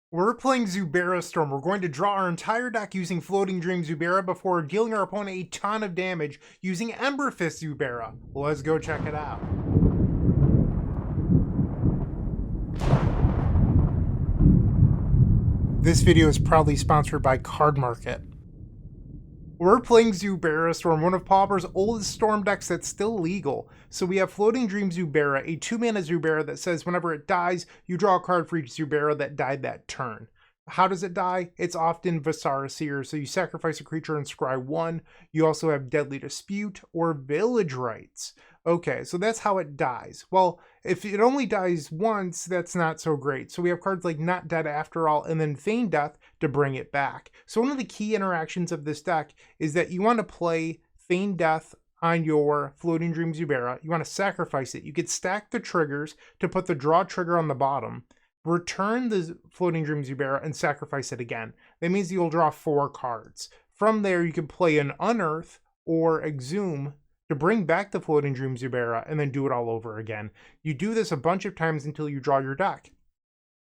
We're playing Zubera Storm. We're going to draw our entire deck using Floating-Dream Zubera before dealing our opponent a ton of damage using Ember-Fist Zubera. Let's go check it out. This video is proudly sponsored by Card Market. We're playing Zubera Storm, one of Pauper's oldest Storm decks that's still legal. So we have Floating-Dream Zubera, a 2-mana Zubera that says whenever it dies, you draw a card for each Zubera that died that turn. How does it die? It's often Viscera Seer, so you sacrifice a creature and scry 1. You also have Deadly Dispute or Village Rites. Okay, so that's how it dies. Well, if it only dies once, that's not so great. So we have cards like Not Dead After All and then Feign Death to bring it back. So one of the key interactions of this deck is that you want to play Feign Death on your Floating-Dream Zubera. You want to sacrifice it. You could stack the triggers to put the draw trigger on the bottom, return the Floating-Dream Zubera, and sacrifice it again. That means you'll draw 4 cards. From there, you can play an Unearth or Exhume to bring back the Floating-Dream Zubera and then do it all over again. You do this a bunch of times until you draw your deck.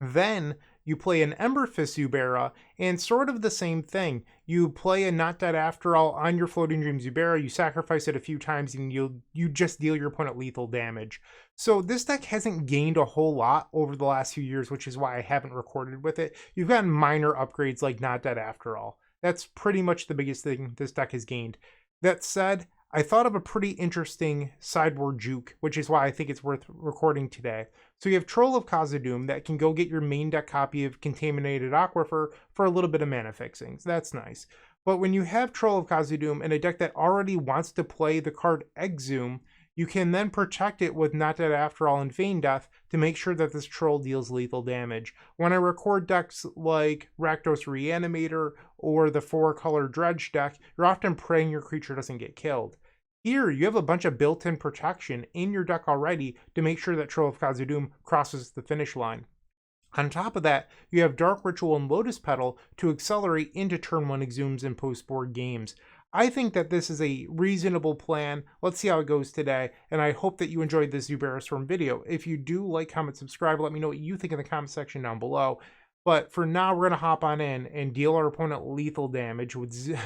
Then you play an Ember-Fist Zubera, and sort of the same thing. You play a Not Dead After All on your Floating-Dream Zubera, you sacrifice it a few times, and you just deal your opponent lethal damage. So this deck hasn't gained a whole lot over the last few years, which is why I haven't recorded with it. You've gotten minor upgrades like Not Dead After All. That's pretty much the biggest thing this deck has gained. That said, I thought of a pretty interesting sideboard juke, which is why I think it's worth recording today. So you have Troll of Khazad-dûm that can go get your main deck copy of Contaminated Aquifer for a little bit of mana fixing. So that's nice. But when you have Troll of Khazad-dûm in a deck that already wants to play the card Exhume, you can then protect it with Not Dead After All and Feign Death to make sure that this troll deals lethal damage. When I record decks like Rakdos Reanimator or the 4-color Dredge deck, you're often praying your creature doesn't get killed. Here, you have a bunch of built-in protection in your deck already to make sure that Troll of Khazad-dûm crosses the finish line. On top of that, you have Dark Ritual and Lotus Petal to accelerate into turn 1 Exhumes in post-board games. I think that this is a reasonable plan. Let's see how it goes today, and I hope that you enjoyed this Zubera Storm video. If you do, like, comment, subscribe, let me know what you think in the comment section down below. But for now, we're going to hop on in and deal our opponent lethal damage with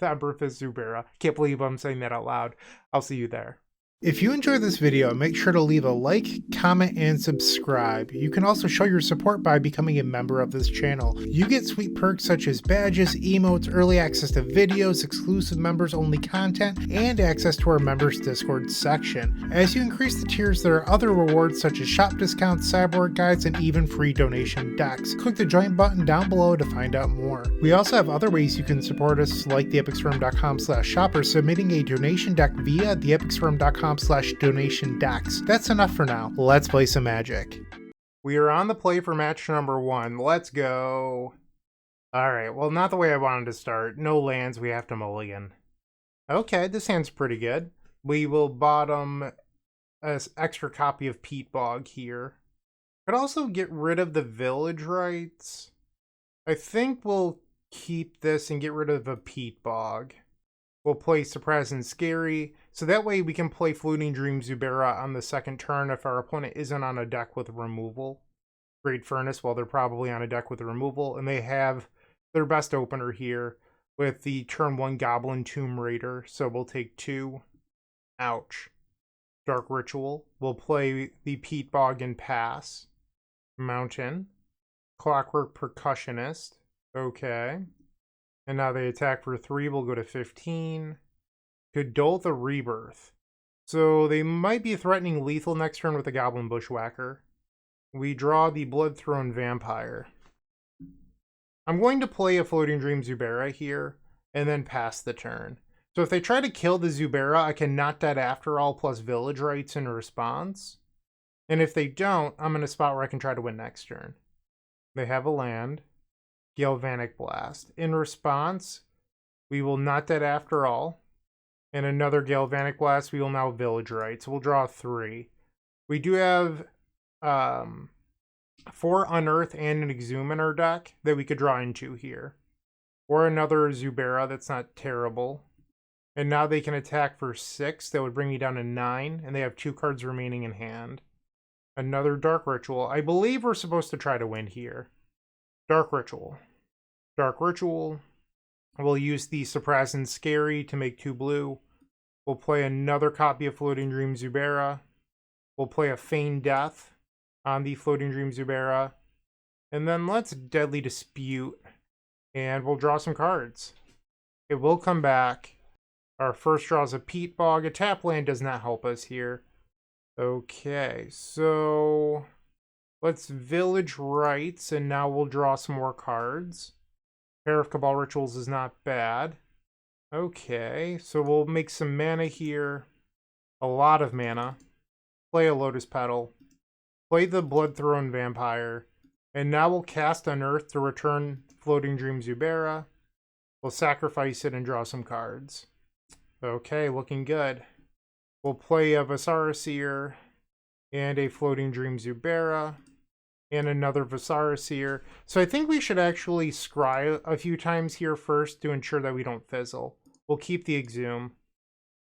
Ember-Fist Zubera. Can't believe I'm saying that out loud. I'll see you there. If you enjoyed this video, make sure to leave a like, comment, and subscribe. You can also show your support by becoming a member of this channel. You get sweet perks such as badges, emotes, early access to videos, exclusive members-only content, and access to our members Discord section. As you increase the tiers, there are other rewards such as shop discounts, sideboard guides, and even free donation decks. Click the join button down below to find out more. We also have other ways you can support us, like theepicstorm.com/shop or submitting a donation deck via theepicstorm.com/donation decks. That's enough for now. Let's play some Magic. We are on the play for match number 1. Let's go. Alright, well, not the way I wanted to start. No lands, we have to mulligan. Okay, this hand's pretty good. We will bottom an extra copy of Peat Bog here. Could also get rid of the Village Rites. I think we'll keep this and get rid of the Peat Bog. We'll play Surprise and Scary, so that way we can play Floating-Dream Zubera on the second turn if our opponent isn't on a deck with removal. Great Furnace, well, they're probably on a deck with removal, and they have their best opener here with the turn 1 Goblin Tomb Raider, so we'll take 2. Ouch. Dark Ritual. We'll play the Peat Bog and pass. Mountain. Clockwork Percussionist. Okay. And now they attack for 3, we'll go to 15. Kuldotha Rebirth. So they might be threatening lethal next turn with a Goblin Bushwhacker. We draw the Bloodthrone Vampire. I'm going to play a Floating-Dream Zubera here, and then pass the turn. So if they try to kill the Zubera, I can Not Dead After All plus Village Rites in response. And if they don't, I'm in a spot where I can try to win next turn. They have a land. Galvanic Blast. In response, we will Not Dead After All. And another Galvanic Blast, we will now Village Rites. So we'll draw 3. We do have 4 Unearth and an Exhume in our deck that we could draw into here. Or another Zubera, that's not terrible. And now they can attack for 6, that would bring me down to 9, and they have 2 cards remaining in hand. Another Dark Ritual. I believe we're supposed to try to win here. Dark Ritual. Dark Ritual. We'll use the Suppress and Scary to make 2 blue. We'll play another copy of Floating-Dream Zubera. We'll play a Feign Death on the Floating-Dream Zubera. And then let's Deadly Dispute. And we'll draw some cards. It will come back. Our first draw is a Peat Bog. A tap land does not help us here. Okay, so let's Village Rites, and now we'll draw some more cards. Pair of Cabal Rituals is not bad. Okay, so we'll make some mana here. A lot of mana. Play a Lotus Petal. Play the Bloodthrone Vampire. And now we'll cast Unearth to return Floating-Dream Zubera. We'll sacrifice it and draw some cards. Okay, looking good. We'll play a Viscera Seer and a Floating-Dream Zubera and another Viscera Seer. So I think we should actually scry a few times here first to ensure that we don't fizzle. We'll keep the Exhume,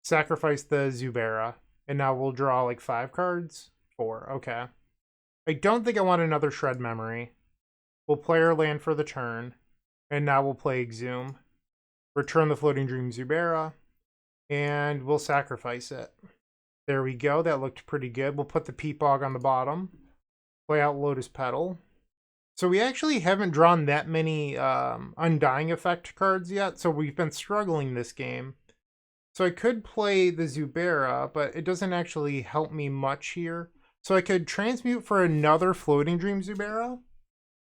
sacrifice the Zubera, and now we'll draw like 5 cards? 4, okay. I don't think I want another Shred Memory. We'll play our land for the turn, and now we'll play Exhume. Return the Floating-Dream Zubera, and we'll sacrifice it. There we go, that looked pretty good. We'll put the Peat Bog on the bottom. Play out Lotus Petal. So we actually haven't drawn that many Undying Effect cards yet, so we've been struggling this game. So I could play the Zubera, but it doesn't actually help me much here. So I could transmute for another Floating-Dream Zubera,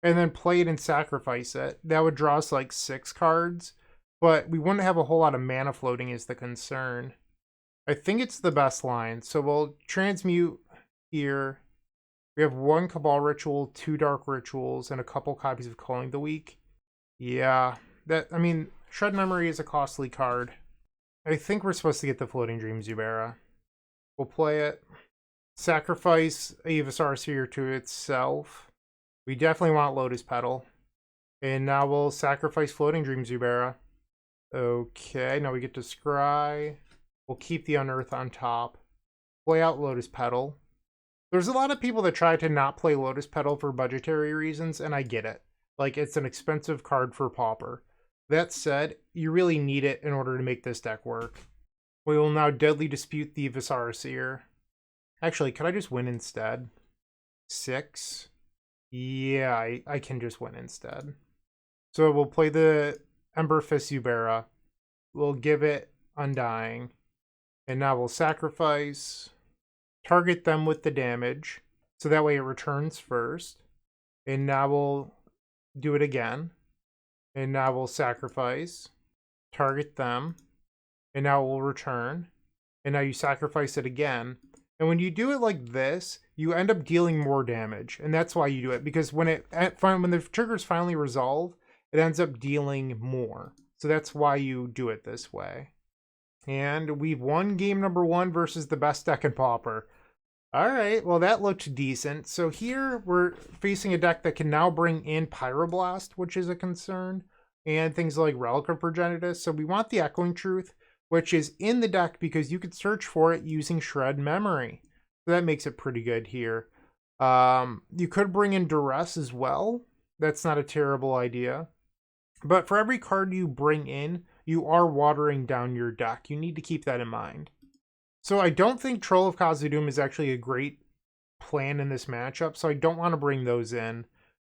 and then play it and sacrifice it. That would draw us like 6 cards, but we wouldn't have a whole lot of mana floating is the concern. I think it's the best line, so we'll transmute here. We have 1 Cabal Ritual, 2 Dark Rituals, and a couple copies of Culling the Weak. Yeah, Shred Memory is a costly card. I think we're supposed to get the Floating-Dream Zubera. We'll play it. Sacrifice a Viscera Seer to itself. We definitely want Lotus Petal. And now we'll sacrifice Floating-Dream Zubera. Okay, now we get to scry. We'll keep the Unearth on top. Play out Lotus Petal. There's a lot of people that try to not play Lotus Petal for budgetary reasons, and I get it. Like, it's an expensive card for Pauper. That said, you really need it in order to make this deck work. We will now Deadly Dispute the Viscera Seer. Actually, could I just win instead? 6? Yeah, I can just win instead. So we'll play the Ember-Fist Zubera. We'll give it Undying. And now we'll sacrifice. Target them with the damage. So that way it returns first. And now we'll do it again. And now we'll sacrifice. Target them. And now we'll return. And now you sacrifice it again. And when you do it like this, you end up dealing more damage. And that's why you do it. Because when the triggers finally resolve, it ends up dealing more. So that's why you do it this way. And we've won game number 1 versus the best deck in Pauper. Alright, well that looked decent. So here we're facing a deck that can now bring in Pyroblast, which is a concern. And things like Relic of Progenitus. So we want the Echoing Truth, which is in the deck because you could search for it using Shred Memory. So that makes it pretty good here. You could bring in Duress as well. That's not a terrible idea. But for every card you bring in, you are watering down your deck. You need to keep that in mind. So I don't think Troll of Khazad-dûm is actually a great plan in this matchup, so I don't want to bring those in.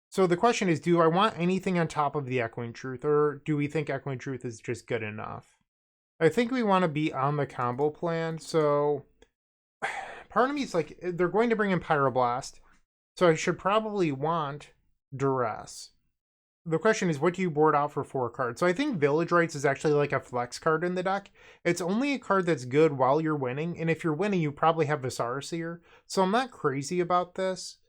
So the question is, do I want anything on top of the Echoing Truth, or do we think Echoing Truth is just good enough? I think we want to be on the combo plan, so part of me is like, they're going to bring in Pyroblast, so I should probably want Duress. The question is, what do you board out for 4 cards? So I think Village Rites is actually like a flex card in the deck. It's only a card that's good while you're winning, and if you're winning, you probably have Viscera Seer. So I'm not crazy about this.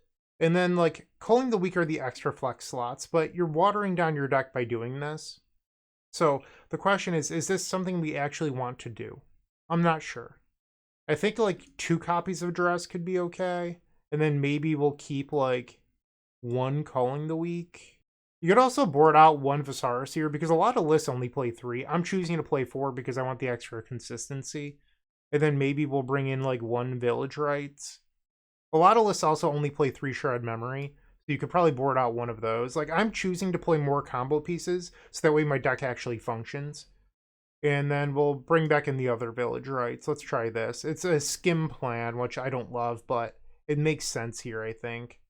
And then, like, Culling the Weak are the extra flex slots, but you're watering down your deck by doing this. So the question is this something we actually want to do? I'm not sure. I think, like, 2 copies of Duress could be okay, and then maybe we'll keep, like, 1 Culling the Weak. You could also board out 1 Viscera Seer because a lot of lists only play 3. I'm choosing to play 4 because I want the extra consistency. And then maybe we'll bring in like 1 Village Rites. A lot of lists also only play 3 Shred Memory. So you could probably board out one of those. Like, I'm choosing to play more combo pieces, so that way my deck actually functions. And then we'll bring back in the other village rights. Let's try this. It's a skim plan, which I don't love, but it makes sense here, I think.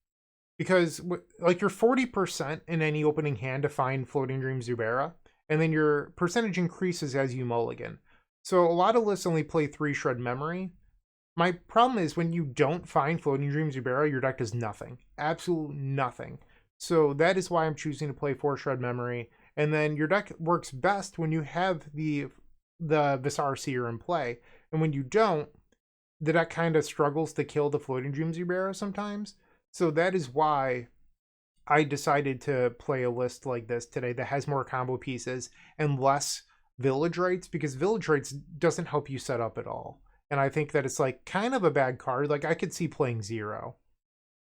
Because, like, you're 40% in any opening hand to find Floating-Dream Zubera, and then your percentage increases as you mulligan. So a lot of lists only play 3 Shred Memory. My problem is when you don't find Floating-Dream Zubera, your deck does nothing. Absolute nothing. So that is why I'm choosing to play 4 Shred Memory. And then your deck works best when you have the Viscera Seer in play. And when you don't, the deck kind of struggles to kill the Floating-Dream Zubera sometimes. So that is why I decided to play a list like this today that has more combo pieces and less Village Rites, because Village Rites doesn't help you set up at all. And I think that it's like kind of a bad card. Like, I could see playing 0.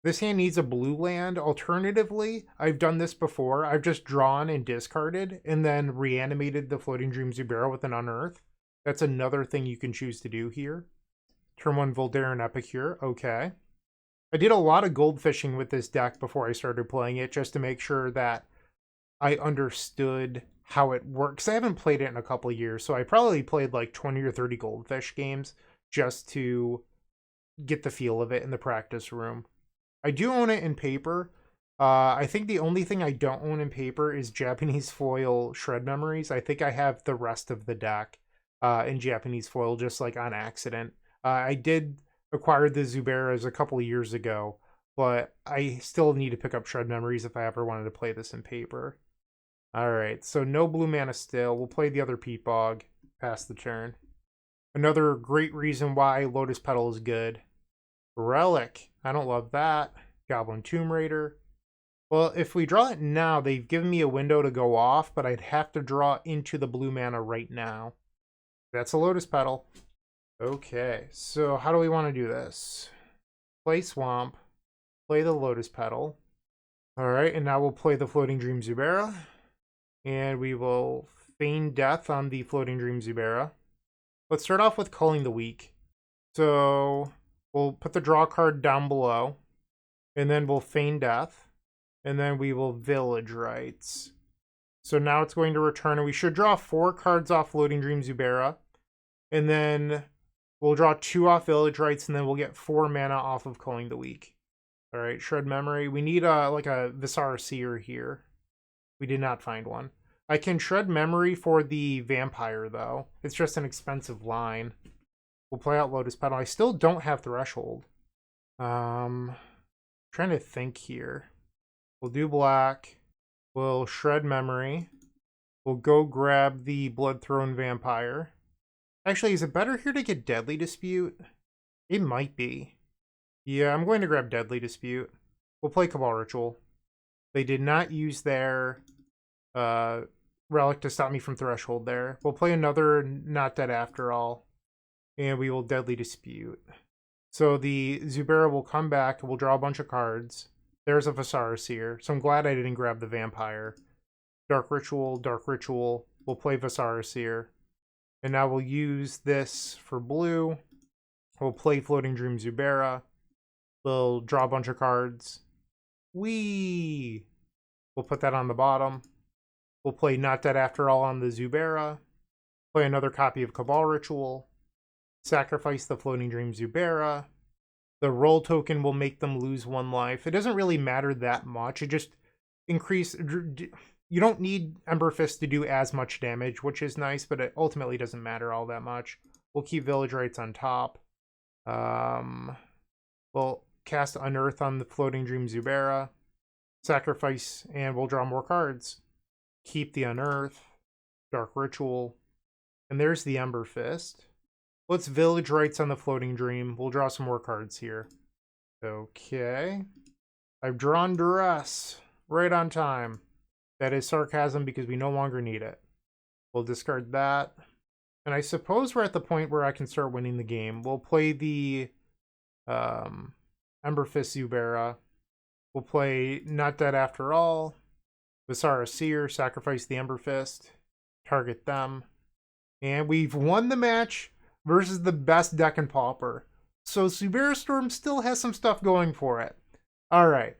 This hand needs a blue land. Alternatively, I've done this before. I've just drawn and discarded and then reanimated the Floating-Dream Zubera with an Unearth. That's another thing you can choose to do here. Turn 1 Voldaren Epicure. Okay. I did a lot of gold fishing with this deck before I started playing it, just to make sure that I understood how it works. I haven't played it in a couple of years, so I probably played like 20 or 30 goldfish games just to get the feel of it in the practice room. I do own it in paper. I think the only thing I don't own in paper is Japanese foil Shred Memories. I think I have the rest of the deck in Japanese foil, just like on accident. I did acquire the Zuberas a couple of years ago, but I still need to pick up Shred Memories if I ever wanted to play this in paper. Alright, so no blue mana still. We'll play the other Peat Bog. Pass the turn. Another great reason why Lotus Petal is good. Relic. I don't love that. Goblin Tomb Raider. Well, if we draw it now, they've given me a window to go off, but I'd have to draw into the blue mana right now. That's a Lotus Petal. Okay, so how do we want to do this? Play Swamp. Play the Lotus Petal. Alright, and now we'll play the Floating-Dream Zubera. And we will feign death on the Floating-Dream Zubera. Let's start off with Culling the Weak. So we'll put the draw card down below. And then we'll feign death. And then we will Village Rites. So now it's going to return, and we should draw 4 cards off Floating-Dream Zubera. And then we'll draw 2 off Village Rites, and then we'll get 4 mana off of Culling the Weak. Alright, Shred Memory. We need like a Viscera Seer here. We did not find one. I can Shred Memory for the Vampire, though. It's just an expensive line. We'll play out Lotus Petal. I still don't have Threshold. Trying to think here. We'll do black. We'll Shred Memory. We'll go grab the Bloodthrone Vampire. Actually, is it better here to get Deadly Dispute? It might be. Yeah, I'm going to grab Deadly Dispute. We'll play Cabal Ritual. They did not use their relic to stop me from Threshold there. We'll play another Not Dead After All. And we will Deadly Dispute. So the Zubera will come back. We'll draw a bunch of cards. There's a Viscera Seer. So I'm glad I didn't grab the Vampire. Dark Ritual, Dark Ritual. We'll play Viscera Seer. And now we'll use this for blue. We'll play Floating-Dream Zubera. We'll draw a bunch of cards. We'll put that on the bottom. We'll play Not Dead After All on the Zubera. Play another copy of Cabal Ritual. Sacrifice the Floating-Dream Zubera. The roll token will make them lose 1 life. It doesn't really matter that much. It just increase. You don't need Ember-Fist to do as much damage, which is nice, but it ultimately doesn't matter all that much. We'll keep Village Rites on top. We'll cast Unearth on the Floating-Dream Zubera. Sacrifice, and we'll draw more cards. Keep the Unearth. Dark Ritual. And there's the Ember-Fist. Let's Village Rites on the Floating-Dream. We'll draw some more cards here. Okay. I've drawn Duress. Right on time. That is sarcasm because we no longer need it. We'll discard that. And I suppose we're at the point where I can start winning the game. We'll play the Ember-Fist Zubera. We'll play Not Dead After All. Viscera Seer, sacrifice the Ember-Fist. Target them. And we've won the match versus the best deck in Pauper. So Zubera Storm still has some stuff going for it. Alright.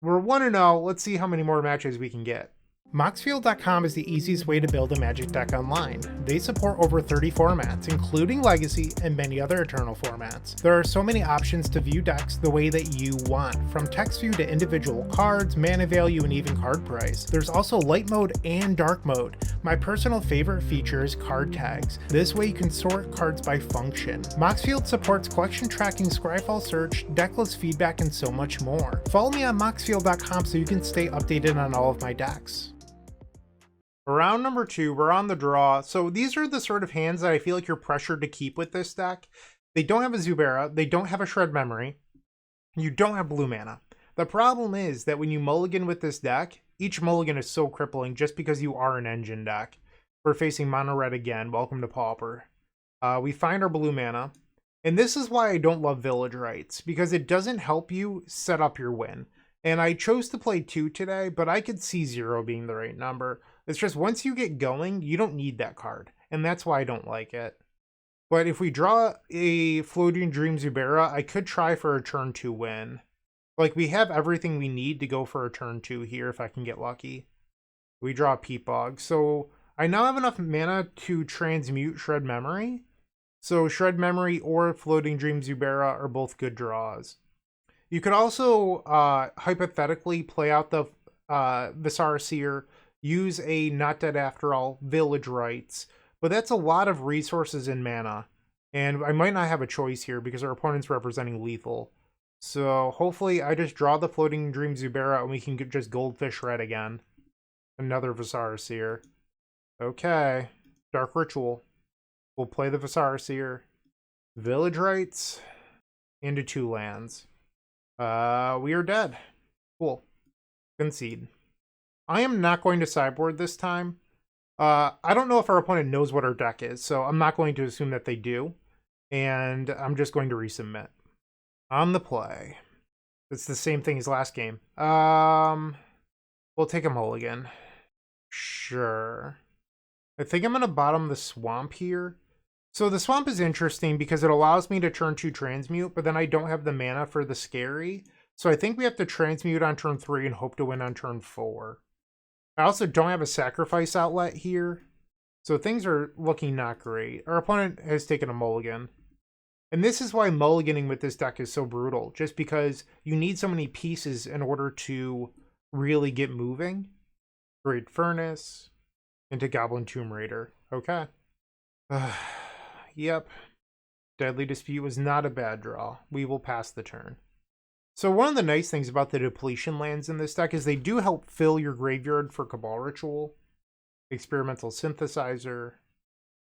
We're 1-0. Let's see how many more matches we can get. Moxfield.com is the easiest way to build a Magic deck online. They support over 30 formats, including Legacy and many other Eternal formats. There are so many options to view decks the way that you want, from text view to individual cards, mana value, and even card price. There's also light mode and dark mode. My personal favorite feature is card tags. This way you can sort cards by function. Moxfield supports collection tracking, Scryfall search, decklist feedback, and so much more. Follow me on Moxfield.com so you can stay updated on all of my decks. Round number 2, we're on the draw. So these are the sort of hands that I feel like you're pressured to keep with this deck. They don't have a Zubera, they don't have a Shred Memory, you don't have blue mana. The problem is that when you mulligan with this deck, each mulligan is so crippling just because you are an engine deck. We're facing mono red again, welcome to Pauper. We find our blue mana, and this is why I don't love Village Rites, because it doesn't help you set up your win. And I chose to play 2 today, but I could see 0 being the right number. It's just once you get going, you don't need that card. And that's why I don't like it. But if we draw a Floating-Dream Zubera, I could try for a turn 2 win. Like, we have everything we need to go for a turn 2 here if I can get lucky. We draw a Peat Bog. So I now have enough mana to transmute Shred Memory. So Shred Memory or Floating-Dream Zubera are both good draws. You could also hypothetically play out the Viscera Seer, use a Not Dead After All, Village Rites, but that's a lot of resources and mana, and I might not have a choice here because our opponent's representing lethal. So hopefully I just draw the Floating-Dream Zubera and we can get just Goldfish Red again. Another Viscera Seer. Okay, Dark Ritual. We'll play the Viscera Seer. Village Rites into 2 lands. We are dead. Cool. Concede. I am not going to sideboard this time. I don't know if our opponent knows what our deck is, so I'm not going to assume that they do. And I'm just going to resubmit. On the play. It's the same thing as last game. We'll take a mulligan. Sure. I think I'm going to bottom the Swamp here. So the Swamp is interesting because it allows me to turn 2 transmute, but then I don't have the mana for the Scary. So I think we have to transmute on turn 3 and hope to win on turn 4. I also don't have a sacrifice outlet here. So things are looking not great. Our opponent has taken a mulligan. And this is why mulliganing with this deck is so brutal. Just because you need so many pieces in order to really get moving. Great Furnace into Goblin Tomb Raider. Okay. Yep. Deadly Dispute was not a bad draw. We will pass the turn. So one of the nice things about the depletion lands in this deck is they do help fill your graveyard for Cabal Ritual. Experimental Synthesizer.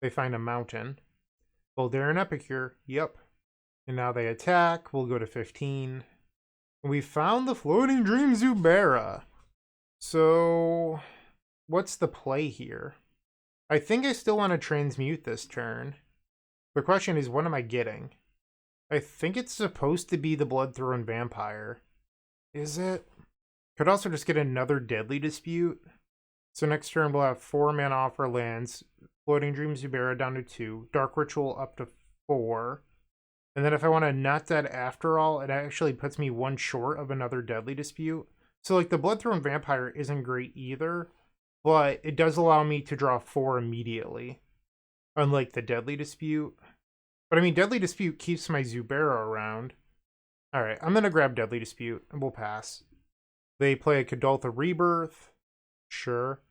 They find a mountain. Voldaren Epicure. Yep. And now they attack. We'll go to 15. We found the Floating-Dream Zubera. So what's the play here? I think I still want to transmute this turn. The question is, what am I getting? I think it's supposed to be the Bloodthrone Vampire. Is it? Could also just get another Deadly Dispute. So next turn we'll have 4 mana off our lands. Floating-Dream Zubera down to 2. Dark Ritual up to 4. And then if I want to Not Dead After All, it actually puts me 1 short of another Deadly Dispute. So like the Bloodthrone Vampire isn't great either, but it does allow me to draw 4 immediately. Unlike the Deadly Dispute. But I mean, Deadly Dispute keeps my Zubera around. Alright, I'm going to grab Deadly Dispute, and we'll pass. They play a Kuldotha Rebirth. Sure.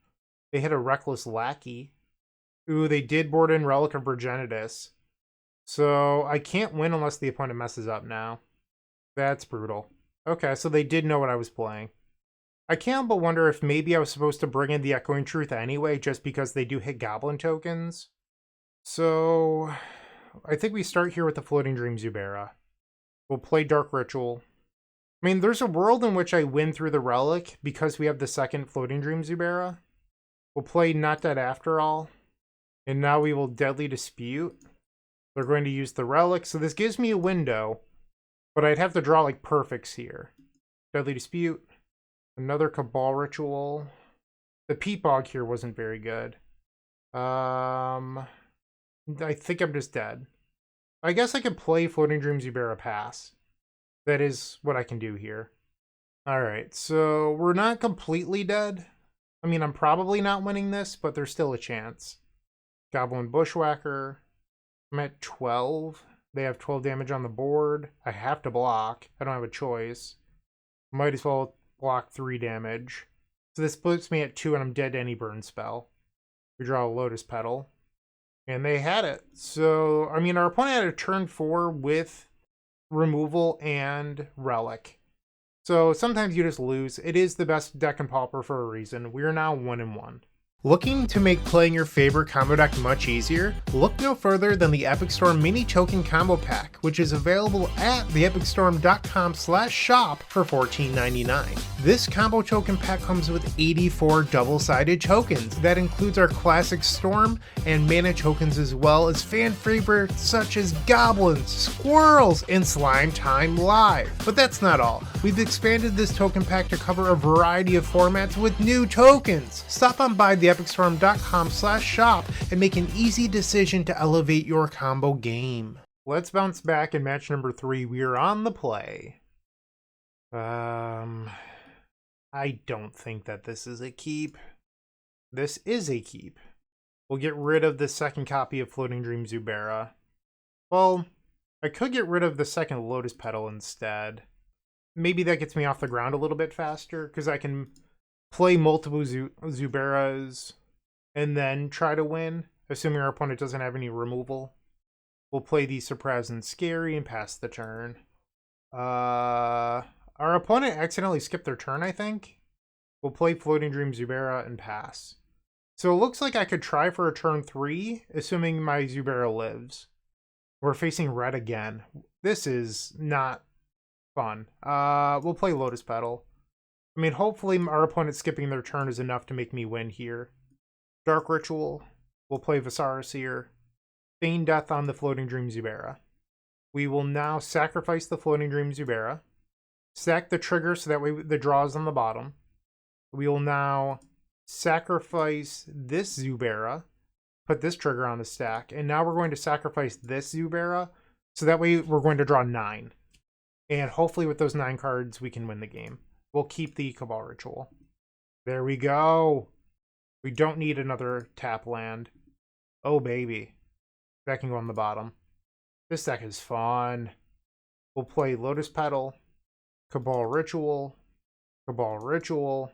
They hit a Reckless Lackey. Ooh, they did board in Relic of Virginitas. So I can't win unless the opponent messes up now. That's brutal. Okay, so they did know what I was playing. I can't but wonder if maybe I was supposed to bring in the Echoing Truth anyway, just because they do hit Goblin tokens. So I think we start here with the Floating-Dream Zubera. We'll play Dark Ritual. I mean, there's a world in which I win through the Relic because we have the second Floating-Dream Zubera. We'll play Not Dead After All. And now we will Deadly Dispute. They're going to use the Relic, so this gives me a window. But I'd have to draw like perfects here. Deadly Dispute. Another Cabal Ritual. The Peat Bog here wasn't very good. I think I'm just dead. I guess I could play Floating-Dream Zubera pass. That is what I can do here. Alright, so we're not completely dead. I mean, I'm probably not winning this, but there's still a chance. Goblin Bushwhacker. I'm at 12. They have 12 damage on the board. I have to block. I don't have a choice. Might as well block 3 damage. So this puts me at 2 and I'm dead to any burn spell. We draw a Lotus Petal. And they had it. So, I mean, our opponent had a turn 4 with removal and relic. So sometimes you just lose. It is the best deck in Pauper for a reason. We are now 1-1. Looking to make playing your favorite combo deck much easier? Look no further than the Epic Storm Mini Token Combo Pack, which is available at theepicstorm.com/shop for $14.99. This combo token pack comes with 84 double-sided tokens. That includes our classic Storm and mana tokens, as well as fan favorites such as Goblins, Squirrels, and Slime Time Live. But that's not all. We've expanded this token pack to cover a variety of formats with new tokens. Stop on by theepicstorm.com/shop and make an easy decision to elevate your combo game. Let's bounce back in match number 3. We are on the play. I don't think that this is a keep. This is a keep. We'll get rid of the second copy of Floating-Dream Zubera. Well, I could get rid of the second Lotus Petal instead. Maybe that gets me off the ground a little bit faster, because I can play multiple Zuberas and then try to win, assuming our opponent doesn't have any removal. We'll play the Surprise and Scary and pass the turn. Our opponent accidentally skipped their turn, I think. We'll play Floating-Dream Zubera and pass. So it looks like I could try for a turn 3, assuming my Zubera lives. We're facing red again. This is not fun. We'll play Lotus Petal. I mean, hopefully our opponent skipping their turn is enough to make me win here. Dark Ritual. We'll play Viscera Seer. Feign Death on the Floating-Dream Zubera. We will now sacrifice the Floating-Dream Zubera. Stack the trigger so that way the draw is on the bottom. We will now sacrifice this Zubera. Put this trigger on the stack. And now we're going to sacrifice this Zubera. So that way we're going to draw 9. And hopefully with those 9 cards we can win the game. We'll keep the Cabal Ritual. There we go. We don't need another tap land. Oh, baby. That can go on the bottom. This deck is fun. We'll play Lotus Petal, Cabal Ritual, Cabal Ritual.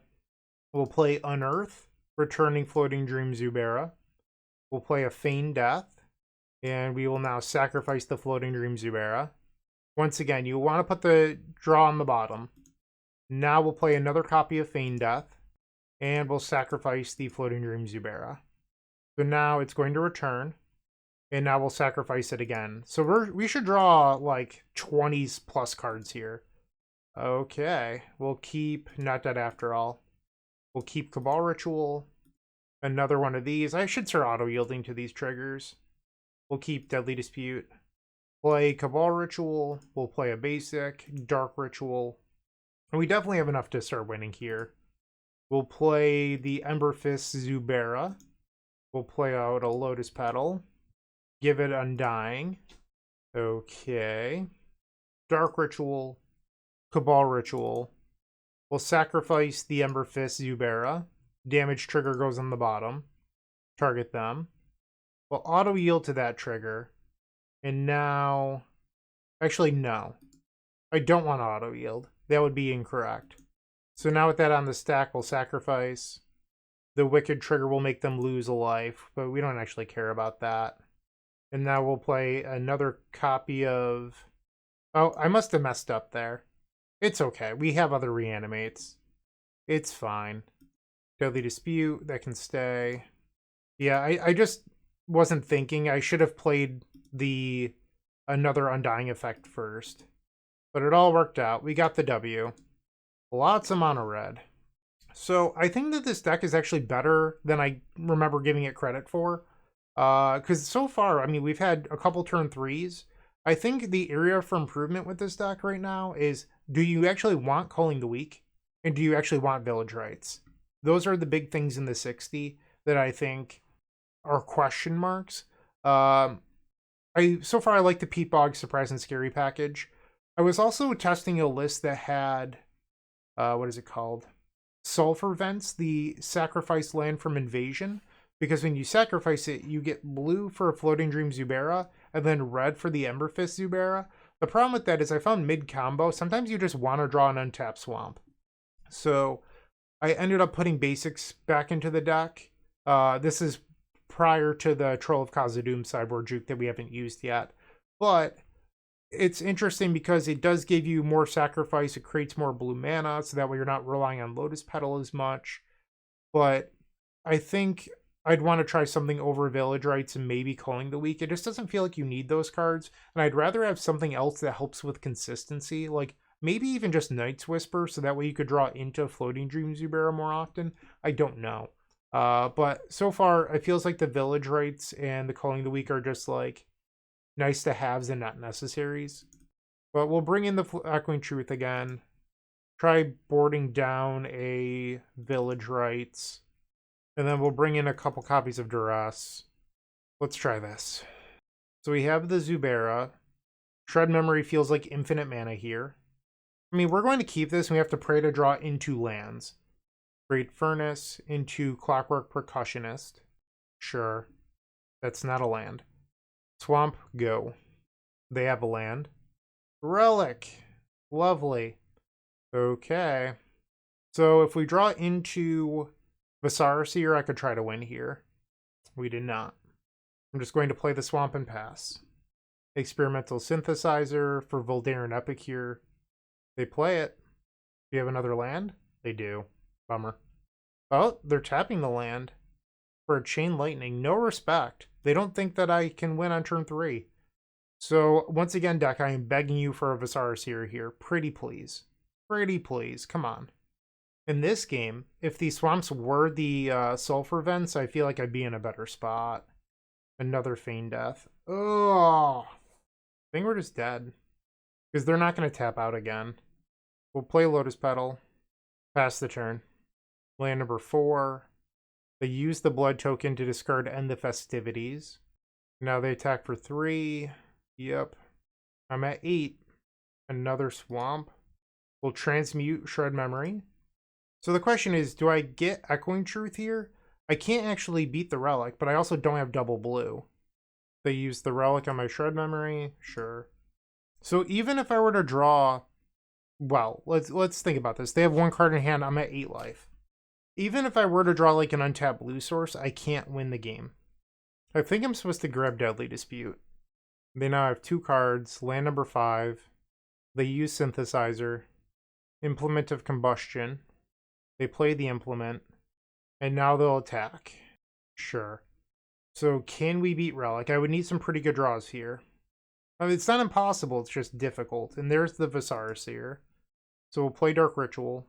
We'll play Unearth, returning Floating-Dream Zubera. We'll play a Feign Death, and we will now sacrifice the Floating-Dream Zubera. Once again, you want to put the draw on the bottom. Now we'll play another copy of Feign Death, and we'll sacrifice the Floating-Dream Zubera. So now it's going to return, and now we'll sacrifice it again. So we should draw like 20s plus cards here. Okay, we'll keep Not Dead After All. We'll keep Cabal Ritual. Another one of these. I should start auto-yielding to these triggers. We'll keep Deadly Dispute. Play Cabal Ritual. We'll play a basic. Dark Ritual. And we definitely have enough to start winning here. We'll play the Ember-Fist Zubera. We'll play out a Lotus Petal. Give it Undying. Okay. Dark Ritual. Cabal Ritual. We'll sacrifice the Ember-Fist Zubera. Damage trigger goes on the bottom. Target them. We'll auto-yield to that trigger. And now... Actually, no. I don't want to auto-yield. That would be incorrect. So now with that on the stack, we'll sacrifice. The Wicked trigger will make them lose a life, but we don't actually care about that. And now we'll play another copy of... Oh, I must have messed up there. It's okay. We have other reanimates. It's fine. Deadly Dispute, that can stay. Yeah, I just wasn't thinking. I should have played the another Undying effect first. But it all worked out. We got the W. Lots of mono red. So I think that this deck is actually better than I remember giving it credit for. Because so far, I mean, we've had a couple turn 3s. I think the area for improvement with this deck right now is, do you actually want Culling the Weak? And do you actually want Village Rites? Those are the big things in the 60 that I think are question marks. So far I like the Peat Bog Surprise and Scary package. I was also testing a list that had what is it called? Sulfur Vents, the sacrifice land from Invasion. Because when you sacrifice it, you get blue for a Floating-Dream Zubera, and then red for the Ember-Fist Zubera. The problem with that is I found mid-combo, sometimes you just want to draw an untapped swamp. So I ended up putting basics back into the deck. This is prior to the Troll of Khazad-dûm sideboard juke that we haven't used yet. But it's interesting because it does give you more sacrifice. It creates more blue mana, so that way you're not relying on Lotus Petal as much. But I think I'd want to try something over Village Rites and maybe Culling the Weak. It just doesn't feel like you need those cards. And I'd rather have something else that helps with consistency. Like maybe even just Night's Whisper, so that way you could draw into Floating-Dream Zubera more often. I don't know. But so far, it feels like the Village Rites and the Culling the Weak are just like nice to haves and not necessaries. But we'll bring in the Echoing Truth again. Try boarding down a Village Rites. And then we'll bring in a couple copies of Duress. Let's try this. So we have the Zubera. Shred Memory feels like infinite mana here. I mean, we're going to keep this, and we have to pray to draw into lands. Great Furnace into Clockwork Percussionist. Sure. That's not a land. Swamp, go. They have a land. Relic. Lovely. Okay. So if we draw into Viscera Seer, I could try to win here. We did not. I'm just going to play the swamp and pass. Experimental Synthesizer for Voldaren Epic here. They play it. Do you have another land? They do. Bummer. Oh, they're tapping the land for a Chain Lightning. No respect. They don't think that I can win on turn 3. So, once again, deck, I am begging you for a Viscera Seer here. Pretty please. Pretty please. Come on. In this game, if these swamps were the Sulfur Vents, I feel like I'd be in a better spot. Another Feign Death. Oh, I think we're just dead. Because they're not going to tap out again. We'll play Lotus Petal. Pass the turn. Land number 4. They use the blood token to discard End the Festivities. Now they attack for 3. Yep. I'm at 8. Another swamp. We'll transmute Shred Memory. So the question is, do I get Echoing Truth here? I can't actually beat the Relic, but I also don't have double blue. They use the Relic on my Shred Memory? Sure. So even if I were to draw... Well, let's think about this. They have 1 card in hand. I'm at 8 life. Even if I were to draw like an untapped blue source, I can't win the game. I think I'm supposed to grab Deadly Dispute. They now have 2 cards. Land number 5. They use Synthesizer. Implement of Combustion. They play the Implement. And now they'll attack. Sure. So can we beat Relic? I would need some pretty good draws here. I mean, it's not impossible, it's just difficult. And there's the Viscera Seer. So we'll play Dark Ritual.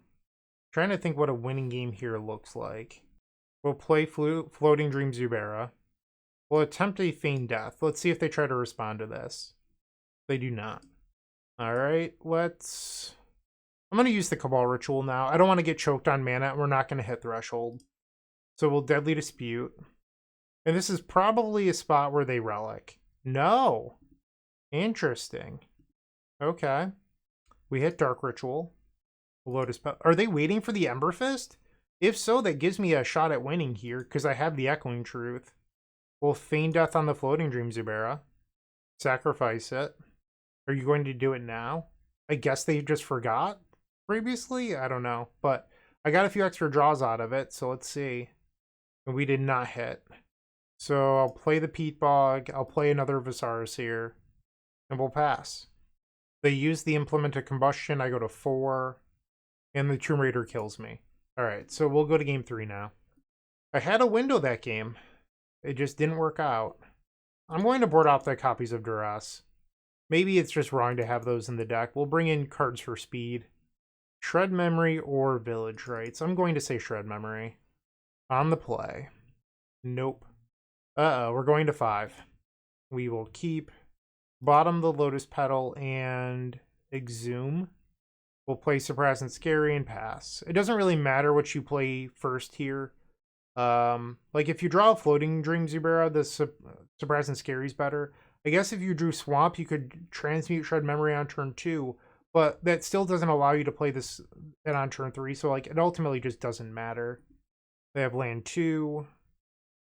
Trying to think what a winning game here looks like. We'll play Floating-Dream Zubera. We'll attempt a Feign Death. Let's see if they try to respond to this. They do not. Alright, let's... I'm going to use the Cabal Ritual now. I don't want to get choked on mana. We're not going to hit Threshold. So we'll Deadly Dispute. And this is probably a spot where they Relic. No! Interesting. Okay. We hit Dark Ritual. Lotus Petal. Are they waiting for the Ember-Fist? If so, that gives me a shot at winning here, because I have the Echoing Truth. We'll Feign Death on the Floating-Dream Zubera. Sacrifice it. Are you going to do it now? I guess they just forgot previously? I don't know. But I got a few extra draws out of it, so let's see. And we did not hit. So I'll play the Peat Bog. I'll play another Viscera Seer. And we'll pass. They use the Implement of Combustion. I go to 4. And the Tomb Raider kills me. Alright, so we'll go to game 3 now. I had a window that game. It just didn't work out. I'm going to board out the copies of Duress. Maybe it's just wrong to have those in the deck. We'll bring in cards for speed. Shred Memory or Village Rites. I'm going to say Shred Memory. On the play. Nope. Uh-oh, we're going to 5. We will keep bottom the Lotus Petal and Exhume. We'll play Surprise and Scary and pass. It doesn't really matter what you play first here. Like if you draw a Floating-Dream Zubera, the Surprise and Scary is better. I guess if you drew Swamp, you could transmute Shred Memory on turn 2, but that still doesn't allow you to play this on turn 3, so like it ultimately just doesn't matter. They have land 2,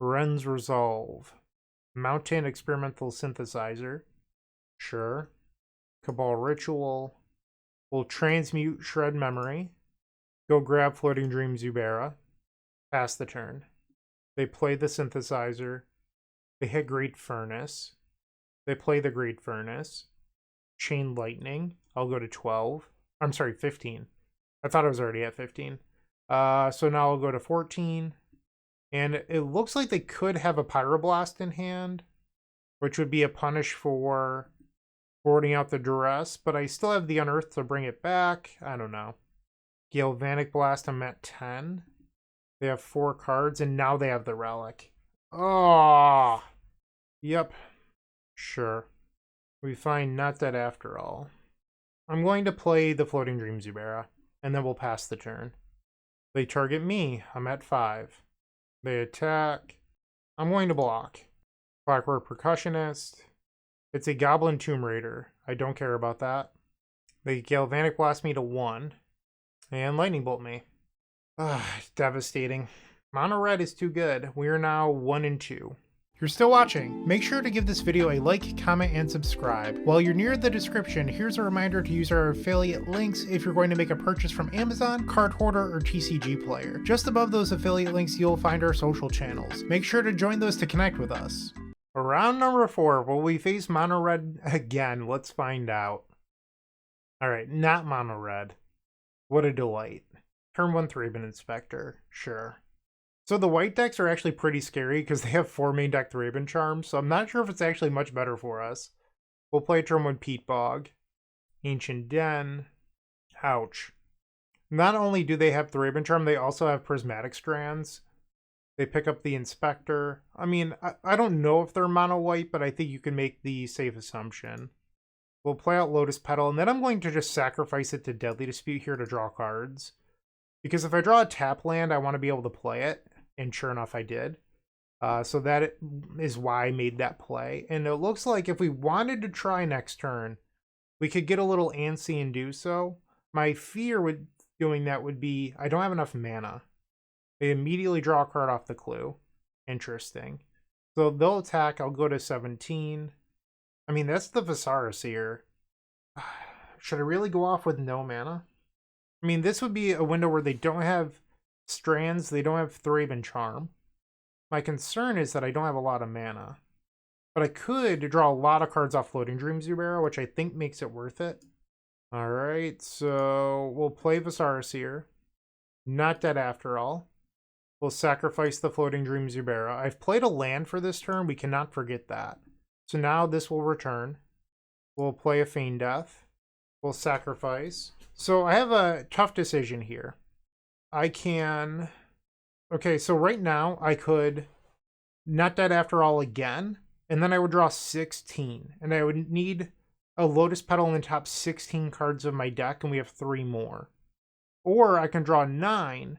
Ren's Resolve, Mountain Experimental Synthesizer, sure. Cabal Ritual, we'll transmute Shred Memory, go grab Floating-Dream Zubera, pass the turn. They play the Synthesizer, they hit Great Furnace, they play the Great Furnace, Chain Lightning, I'll go to 12. I'm sorry, 15. I thought I was already at 15. So now I'll go to 14. And it looks like they could have a Pyroblast in hand, which would be a punish for boarding out the Duress, but I still have the Unearth to bring it back. I don't know. Galvanic Blast, I'm at 10. They have 4 cards, and now they have the Relic. Oh, yep. Sure. We find not dead after all. I'm going to play the Floating-Dream Zubera, and then we'll pass the turn. They target me. I'm at 5. They attack. I'm going to block. Clockwork Percussionist. It's a Goblin Tomb Raider. I don't care about that. They Galvanic Blast me to 1. And Lightning Bolt me. Devastating. Mono Red is too good. We are now 1-2. You're still watching. Make sure to give this video a like, comment, and subscribe. While you're near the description, here's a reminder to use our affiliate links if you're going to make a purchase from Amazon, Card Hoarder, or TCG Player. Just above those affiliate links, you'll find our social channels. Make sure to join those to connect with us. Round number 4, will we face Mono Red again? Let's find out. Alright, not Mono Red. What a delight. Turn 1 Thraben Inspector, sure. So the white decks are actually pretty scary because they have 4 main deck Thraben Charms, so I'm not sure if it's actually much better for us. We'll play turn 1 Peat Bog, Ancient Den, ouch. Not only do they have Thraben Charm, they also have Prismatic Strands. They pick up the Inspector. I mean, I don't know if they're mono white, but I think you can make the safe assumption. We'll play out Lotus Petal, and then I'm going to just sacrifice it to Deadly Dispute here to draw cards. Because if I draw a tap land, I want to be able to play it. And sure enough, I did. So that is why I made that play. And it looks like if we wanted to try next turn, we could get a little antsy and do so. My fear with doing that would be I don't have enough mana. They immediately draw a card off the clue. Interesting. So they'll attack. I'll go to 17. I mean, that's the Viscera Seer. Should I really go off with no mana? I mean, this would be a window where they don't have Strands, they don't have Thraben Charm. My concern is that I don't have a lot of mana. But I could draw a lot of cards off Floating-Dream Zubera, which I think makes it worth it. Alright, so we'll play Viscera Seer. Not dead after all. We'll sacrifice the Floating-Dream Zubera. I've played a land for this turn, we cannot forget that. So now this will return. We'll play a Feign Death. We'll sacrifice. So I have a tough decision here. I can... Okay, so right now I could Not Dead After All again, and then I would draw 16. And I would need a Lotus Petal in the top 16 cards of my deck, and we have 3 more. Or I can draw 9,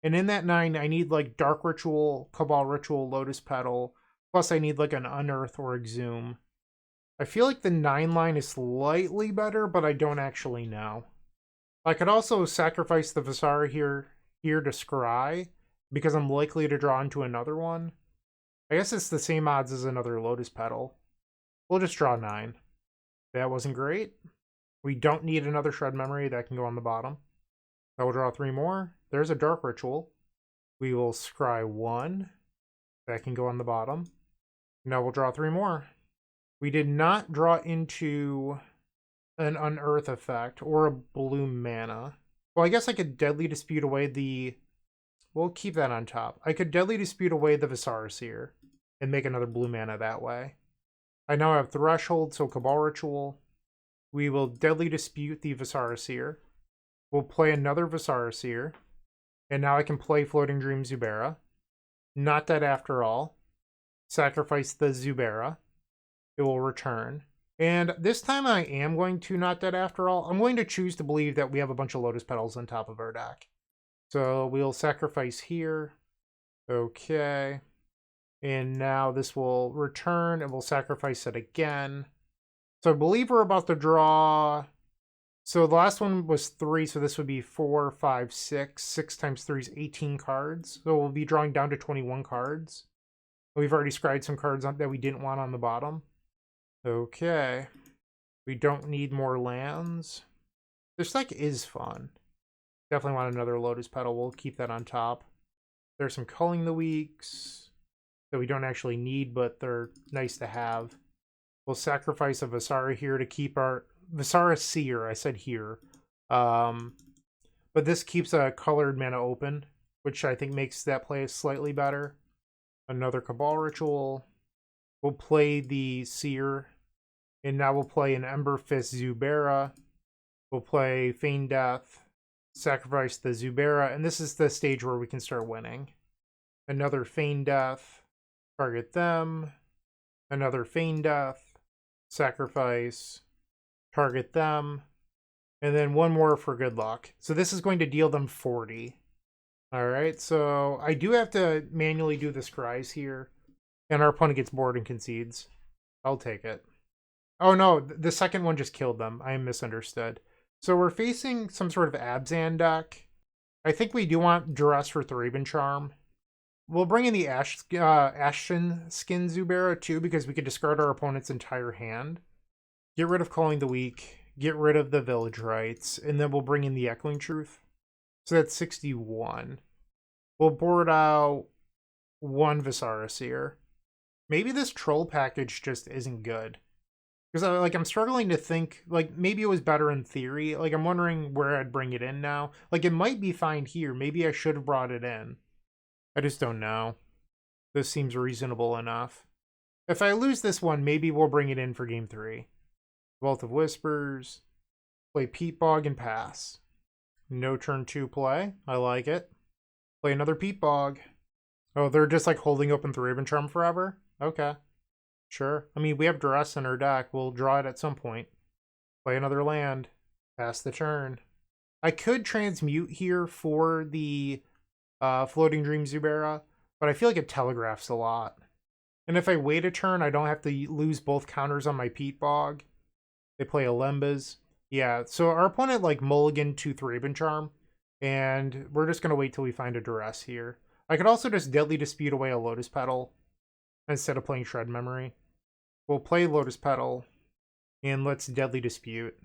and in that 9 I need like Dark Ritual, Cabal Ritual, Lotus Petal, plus I need like an Unearth or Exhume. I feel like the 9 line is slightly better, but I don't actually know. I could also sacrifice the Viscera here to scry, because I'm likely to draw into another one. I guess it's the same odds as another Lotus Petal. We'll just draw 9. That wasn't great. We don't need another Shred Memory. That can go on the bottom. I will draw 3 more. There's a Dark Ritual. We will scry 1. That can go on the bottom. Now we'll draw 3 more. We did not draw into an Unearth effect or a blue mana. Well, I guess I could Deadly Dispute away the... We'll keep that on top. I could Deadly Dispute away the Viscera Seer and make another blue mana that way. I now have Threshold, so Cabal Ritual. We will Deadly Dispute the Viscera Seer. We'll play another Viscera Seer. And now I can play Floating-Dream Zubera. Not Dead After All. Sacrifice the Zubera. It will return. And this time I am going to Not Dead After All. I'm going to choose to believe that we have a bunch of Lotus Petals on top of our deck. So we'll sacrifice here. Okay. And now this will return and we'll sacrifice it again. So I believe we're about to draw So the last one was 3, so this would be 4, 5, 6. 6 times 3 is 18 cards. So we'll be drawing down to 21 cards. We've already scryed some cards that we didn't want on the bottom. Okay. We don't need more lands. This deck is fun. Definitely want another Lotus Petal. We'll keep that on top. There's some Culling the Weaks that we don't actually need, but they're nice to have. We'll sacrifice a Viscera here to keep our... Viscera Seer, I said here. But this keeps a colored mana open, which I think makes that play slightly better. Another Cabal Ritual. We'll play the Seer. And now we'll play an Ember-Fist Zubera. We'll play Feign Death. Sacrifice the Zubera. And this is the stage where we can start winning. Another Feign Death. Target them. Another Feign Death. Sacrifice. Target them. And then one more for good luck. So this is going to deal them 40. Alright, so I do have to manually do the scries here. And our opponent gets bored and concedes. I'll take it. Oh no, the second one just killed them. I misunderstood. So we're facing some sort of Abzan deck. I think we do want Duress for Thraben Charm. We'll bring in the Ashen Skin Zubera too, because we could discard our opponent's entire hand. Get rid of Culling the Weak. Get rid of the Village Rites. And then we'll bring in the Echoing Truth. So that's 61. We'll board out one Viscera Seer. Maybe this troll package just isn't good. Because I'm struggling to think, like, maybe it was better in theory. Like, I'm wondering where I'd bring it in now. Like, it might be fine here. Maybe I should have brought it in. I just don't know. This seems reasonable enough. If I lose this one, maybe we'll bring it in for game 3. Vault of Whispers. Play Peat Bog and pass. No turn 2 play. I like it. Play another Peat Bog. Oh, they're just, like, holding open Thraben Charm forever? Okay. Sure. I mean, we have Duress in our deck. We'll draw it at some point. Play another land. Pass the turn. I could transmute here for the Floating-Dream Zubera, but I feel like it telegraphs a lot. And if I wait a turn, I don't have to lose both counters on my Peat Bog. They play Alembas. Yeah, so our opponent, like, mulligan to Thraben Charm, and we're just going to wait till we find a Duress here. I could also just Deadly Dispute away a Lotus Petal instead of playing Shred Memory. We'll play Lotus Petal, and let's Deadly Dispute.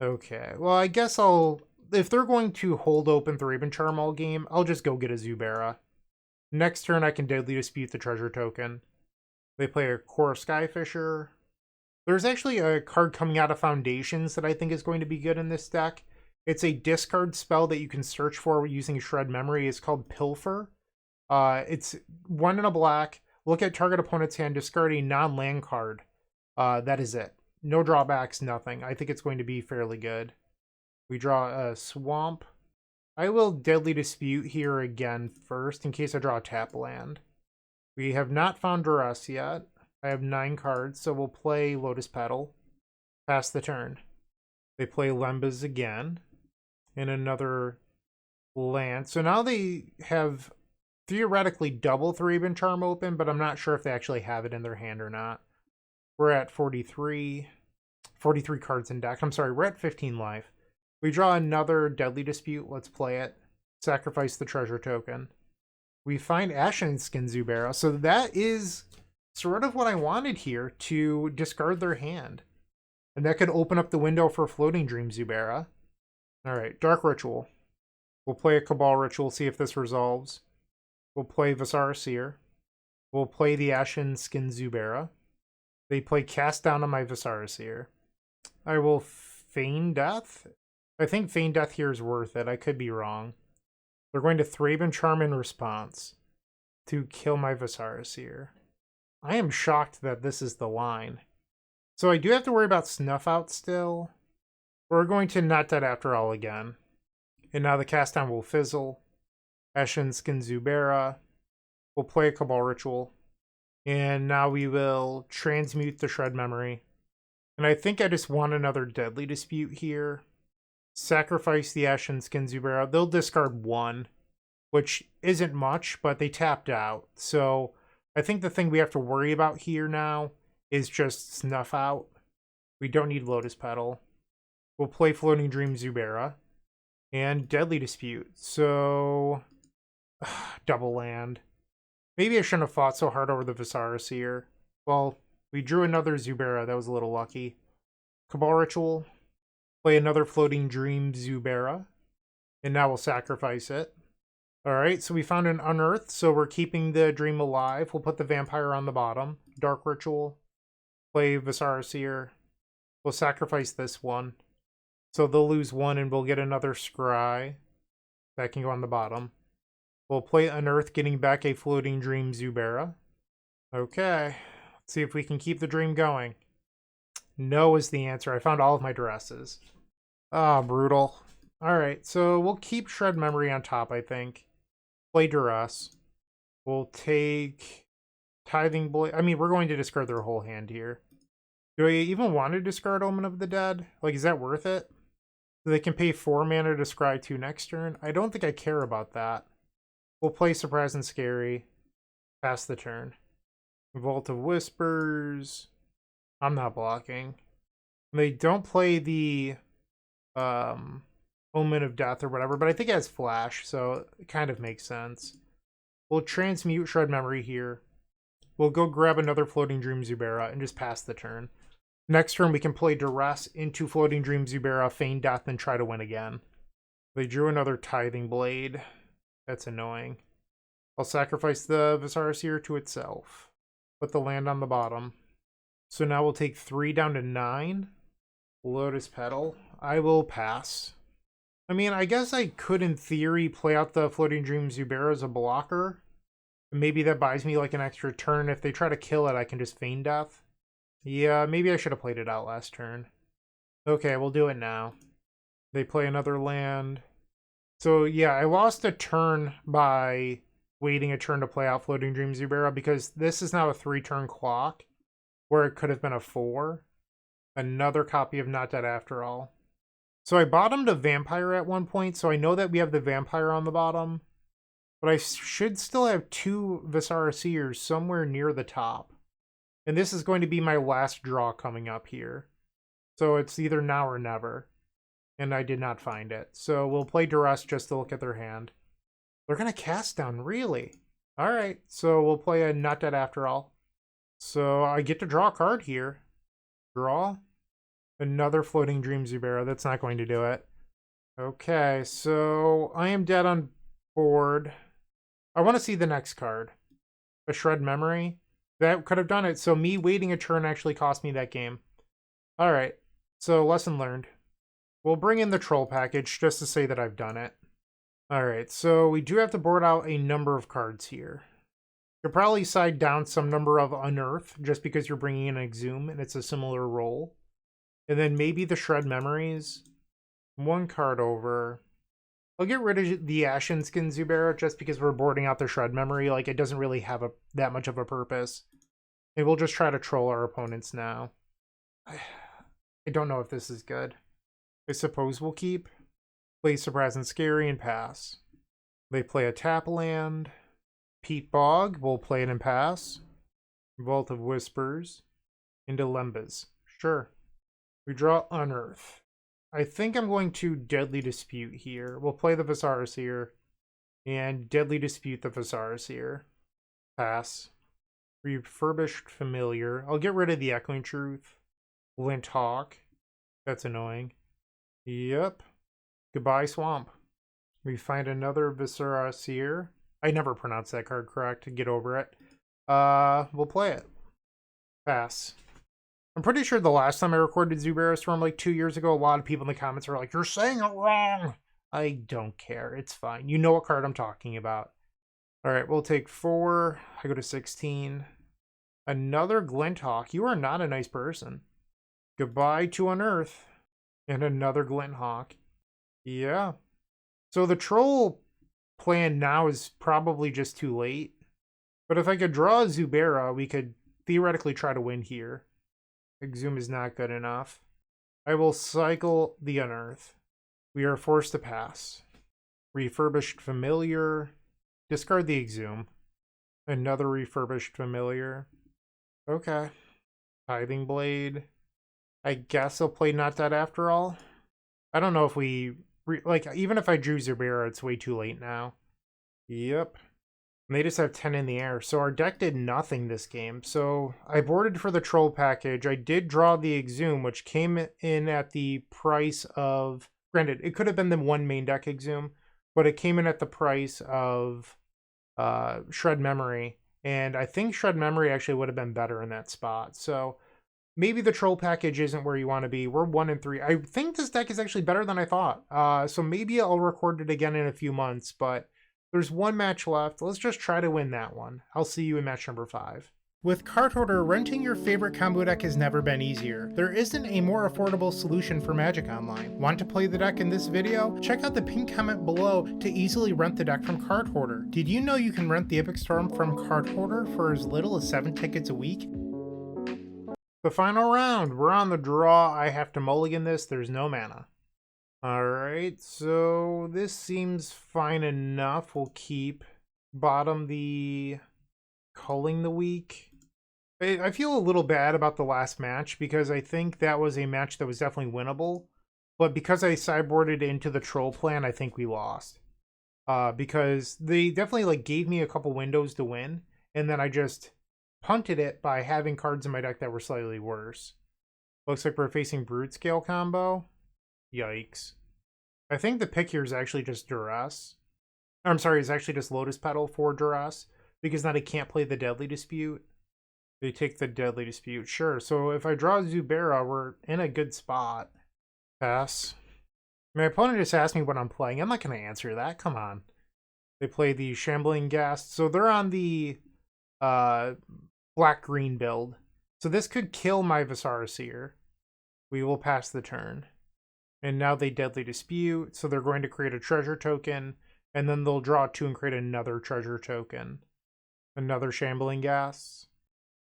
Okay, well, I guess if they're going to hold open Thraben Charm all game, I'll just go get a Zubera. Next turn, I can Deadly Dispute the treasure token. They play a Core Skyfisher. There's actually a card coming out of Foundations that I think is going to be good in this deck. It's a discard spell that you can search for using Shred Memory. It's called Pilfer. It's 1 and a black. Look at target opponent's hand, discard a non-land card. That is it. No drawbacks, nothing. I think it's going to be fairly good. We draw a Swamp. I will Deadly Dispute here again first, in case I draw a tap land. We have not found Duress yet. I have 9 cards, so we'll play Lotus Petal. Pass the turn. They play Lembas again. And another land. So now they have theoretically double Thraben Charm open, but I'm not sure if they actually have it in their hand or not. We're at 43 cards in deck. I'm sorry, we're at 15 life. We draw another Deadly Dispute. Let's play it. Sacrifice the treasure token. We find Ashen Skin Zubera. So that is sort of what I wanted here, to discard their hand. And that could open up the window for Floating-Dream Zubera. Alright, Dark Ritual. We'll play a Cabal Ritual, see if this resolves. We'll play Viscera Seer. We'll play the Ashen Skin Zubera. They play Cast Down on my Viscera Seer. I will Feign Death. I think Feign Death here is worth it. I could be wrong. They're going to Thraben Charm in response to kill my Viscera Seer. I am shocked that this is the line. So I do have to worry about Snuff Out still. We're going to Not Dead After All again. And now the Cast Down will fizzle. Ashen Skin Zubera. We'll play a Cabal Ritual. And now we will transmute the Shred Memory. And I think I just want another Deadly Dispute here. Sacrifice the Ashen Skin Zubera. They'll discard 1, which isn't much, but they tapped out. So I think the thing we have to worry about here now is just Snuff Out. We don't need Lotus Petal. We'll play Floating-Dream Zubera. And Deadly Dispute. So, double land. Maybe I shouldn't have fought so hard over the Viscera Seer. Well, we drew another Zubera. That was a little lucky. Cabal Ritual. Play another Floating-Dream Zubera. And now we'll sacrifice it. Alright, so we found an Unearth, so we're keeping the dream alive. We'll put the Vampire on the bottom. Dark Ritual. Play Viscera Seer. We'll sacrifice this one. So they'll lose one and we'll get another Scry. That can go on the bottom. We'll play Unearth, getting back a Floating-Dream Zubera. Okay. Let's see if we can keep the dream going. No is the answer. I found all of my Duresses. Ah, brutal. Alright, so we'll keep Shred Memory on top, I think. Play Duress. We'll take Tithing Blade. I mean, we're going to discard their whole hand here. Do I even want to discard Omen of the Dead? Like, is that worth it? So they can pay 4 mana to scry 2 next turn? I don't think I care about that. We'll play Surprise and Scary. Pass the turn. Vault of Whispers. I'm not blocking. They don't play the Omen of Death or whatever, but I think it has Flash, so it kind of makes sense. We'll transmute Shred Memory here. We'll go grab another Floating-Dream Zubera and just pass the turn. Next turn, we can play Duress into Floating-Dream Zubera, feign death, and try to win again. They drew another Tithing Blade. That's annoying. I'll sacrifice the Viscera Seer to itself. Put the land on the bottom. So now we'll take 3 down to 9. Lotus Petal. I will pass. I mean, I guess I could, in theory, play out the Floating-Dream Zubera as a blocker. Maybe that buys me like an extra turn. If they try to kill it, I can just feign death. Yeah, maybe I should have played it out last turn. Okay, we'll do it now. They play another land. So yeah, I lost a turn by waiting a turn to play out Floating-Dream Zubera because this is now a 3-turn clock where it could have been a 4. Another copy of Not Dead After All. So I bottomed a Vampire at one point, so I know that we have the Vampire on the bottom. But I should still have 2 Viscera Seers somewhere near the top. And this is going to be my last draw coming up here. So it's either now or never. And I did not find it. So we'll play Duress just to look at their hand. They're going to cast down, really? Alright, so we'll play a Not Dead After All. So I get to draw a card here. Draw. Another Floating-Dream Zubera. That's not going to do it. Okay, so I am dead on board. I want to see the next card. A Shred Memory. That could have done it. So me waiting a turn actually cost me that game. Alright, so lesson learned. We'll bring in the Troll package just to say that I've done it. Alright, so we do have to board out a number of cards here. You'll probably side down some number of Unearth just because you're bringing in an Exhume and it's a similar role. And then maybe the Shred Memories. 1 card over. I'll get rid of the Ashen Skin Zubera just because we're boarding out the Shred Memory. Like, it doesn't really have that much of a purpose. And we'll just try to troll our opponents now. I don't know if this is good. I suppose we'll keep. Play Surprise and Scary and pass. They play a tap land. Peat Bog. We'll play it and pass. Vault of Whispers. Into Lembas. Sure. We draw Unearth. I think I'm going to Deadly Dispute here. We'll play the Viscera Seer. And Deadly Dispute the Viscera Seer. Pass. Refurbished Familiar. I'll get rid of the Echoing Truth. Lint Hawk. That's annoying. Yep. Goodbye, Swamp. We find another Viscera Seer. I never pronounced that card correct. Get over it. We'll play it. Pass. I'm pretty sure the last time I recorded Zubera Storm like 2 years ago, a lot of people in the comments were like, "You're saying it wrong!" I don't care. It's fine. You know what card I'm talking about. Alright, we'll take 4. I go to 16. Another Glinthawk. You are not a nice person. Goodbye to Unearth. And another Glinthawk. Yeah. So the troll plan now is probably just too late. But if I could draw a Zubera, we could theoretically try to win here. Exhume is not good enough. I will cycle the Unearth. We are forced to pass. Refurbished Familiar. Discard the Exhume. Another Refurbished Familiar. Okay. Tithing Blade. I guess I'll play Not Dead After All. I don't know if we... like, even if I drew Zubera, it's way too late now. Yep. And they just have 10 in the air. So our deck did nothing this game. So I boarded for the troll package. I did draw the Exhume, which came in at the price of... Granted, it could have been the one main deck Exhume, but it came in at the price of Shred Memory. And I think Shred Memory actually would have been better in that spot. So maybe the troll package isn't where you want to be. We're 1 and 3. I think this deck is actually better than I thought. So maybe I'll record it again in a few months, but there's one match left. Let's just try to win that one. I'll see you in match number 5. With Card Hoarder, renting your favorite combo deck has never been easier. There isn't a more affordable solution for Magic Online. Want to play the deck in this video? Check out the pinned comment below to easily rent the deck from Card Hoarder. Did you know you can rent the Epic Storm from Card Hoarder for as little as 7 tickets a week? The final round. We're on the draw. I have to mulligan this. There's no mana. Alright, so this seems fine enough. We'll keep bottom the Culling the Weak. I feel a little bad about the last match because I think that was a match that was definitely winnable. But because I sideboarded into the troll plan, I think we lost. Because they definitely like gave me a couple windows to win, and then I just punted it by having cards in my deck that were slightly worse. Looks like we're facing Broodscale combo. Yikes. I think the pick here is actually just Duress. I'm sorry, it's actually just Lotus Petal for Duress, because now they can't play the Deadly Dispute. They take the Deadly Dispute, sure. So if I draw Zubera, we're in a good spot. Pass. My opponent just asked me what I'm playing. I'm not going to answer that. Come on. They play the Shambling Ghast. So they're on the black-green build. So this could kill my Viscera Seer. We will pass the turn. And now they Deadly Dispute, so they're going to create a treasure token, and then they'll draw 2 and create another treasure token. Another Shambling Ghast,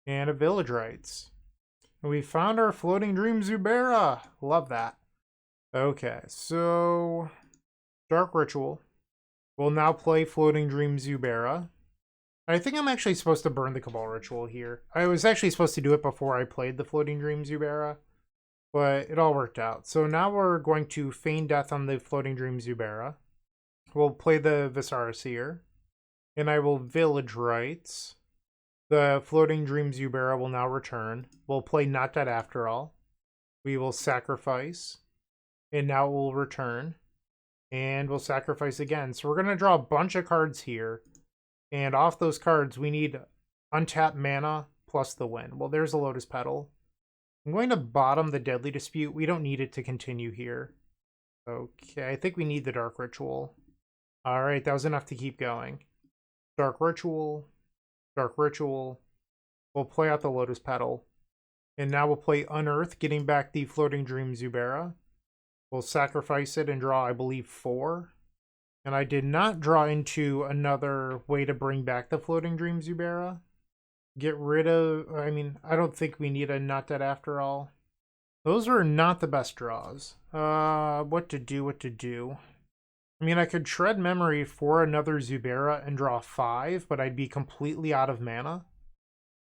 and a Village Rites. And we found our Floating-Dream Zubera! Love that. Okay, so Dark Ritual. We'll now play Floating-Dream Zubera. I think I'm actually supposed to burn the Cabal Ritual here. I was actually supposed to do it before I played the Floating-Dream Zubera, but it all worked out. So now we're going to feign death on the Floating-Dream Zubera. We'll play the Viscera Seer. And I will Village Rites. The Floating-Dream Zubera will now return. We'll play Not Dead After All. We will sacrifice. And now it will return. And we'll sacrifice again. So we're going to draw a bunch of cards here. And off those cards, we need untapped mana plus the win. Well, there's a Lotus Petal. I'm going to bottom the Deadly Dispute. We don't need it to continue here. Okay, I think we need the Dark Ritual. Alright, that was enough to keep going. Dark Ritual. Dark Ritual. We'll play out the Lotus Petal. And now we'll play Unearth, getting back the Floating-Dream Zubera. We'll sacrifice it and draw, I believe, 4. And I did not draw into another way to bring back the Floating-Dream Zubera. Get rid of... I mean, I don't think we need a Not Dead After All. Those are not the best draws. What to do. I mean, I could Shred Memory for another Zubera and draw 5, but I'd be completely out of mana.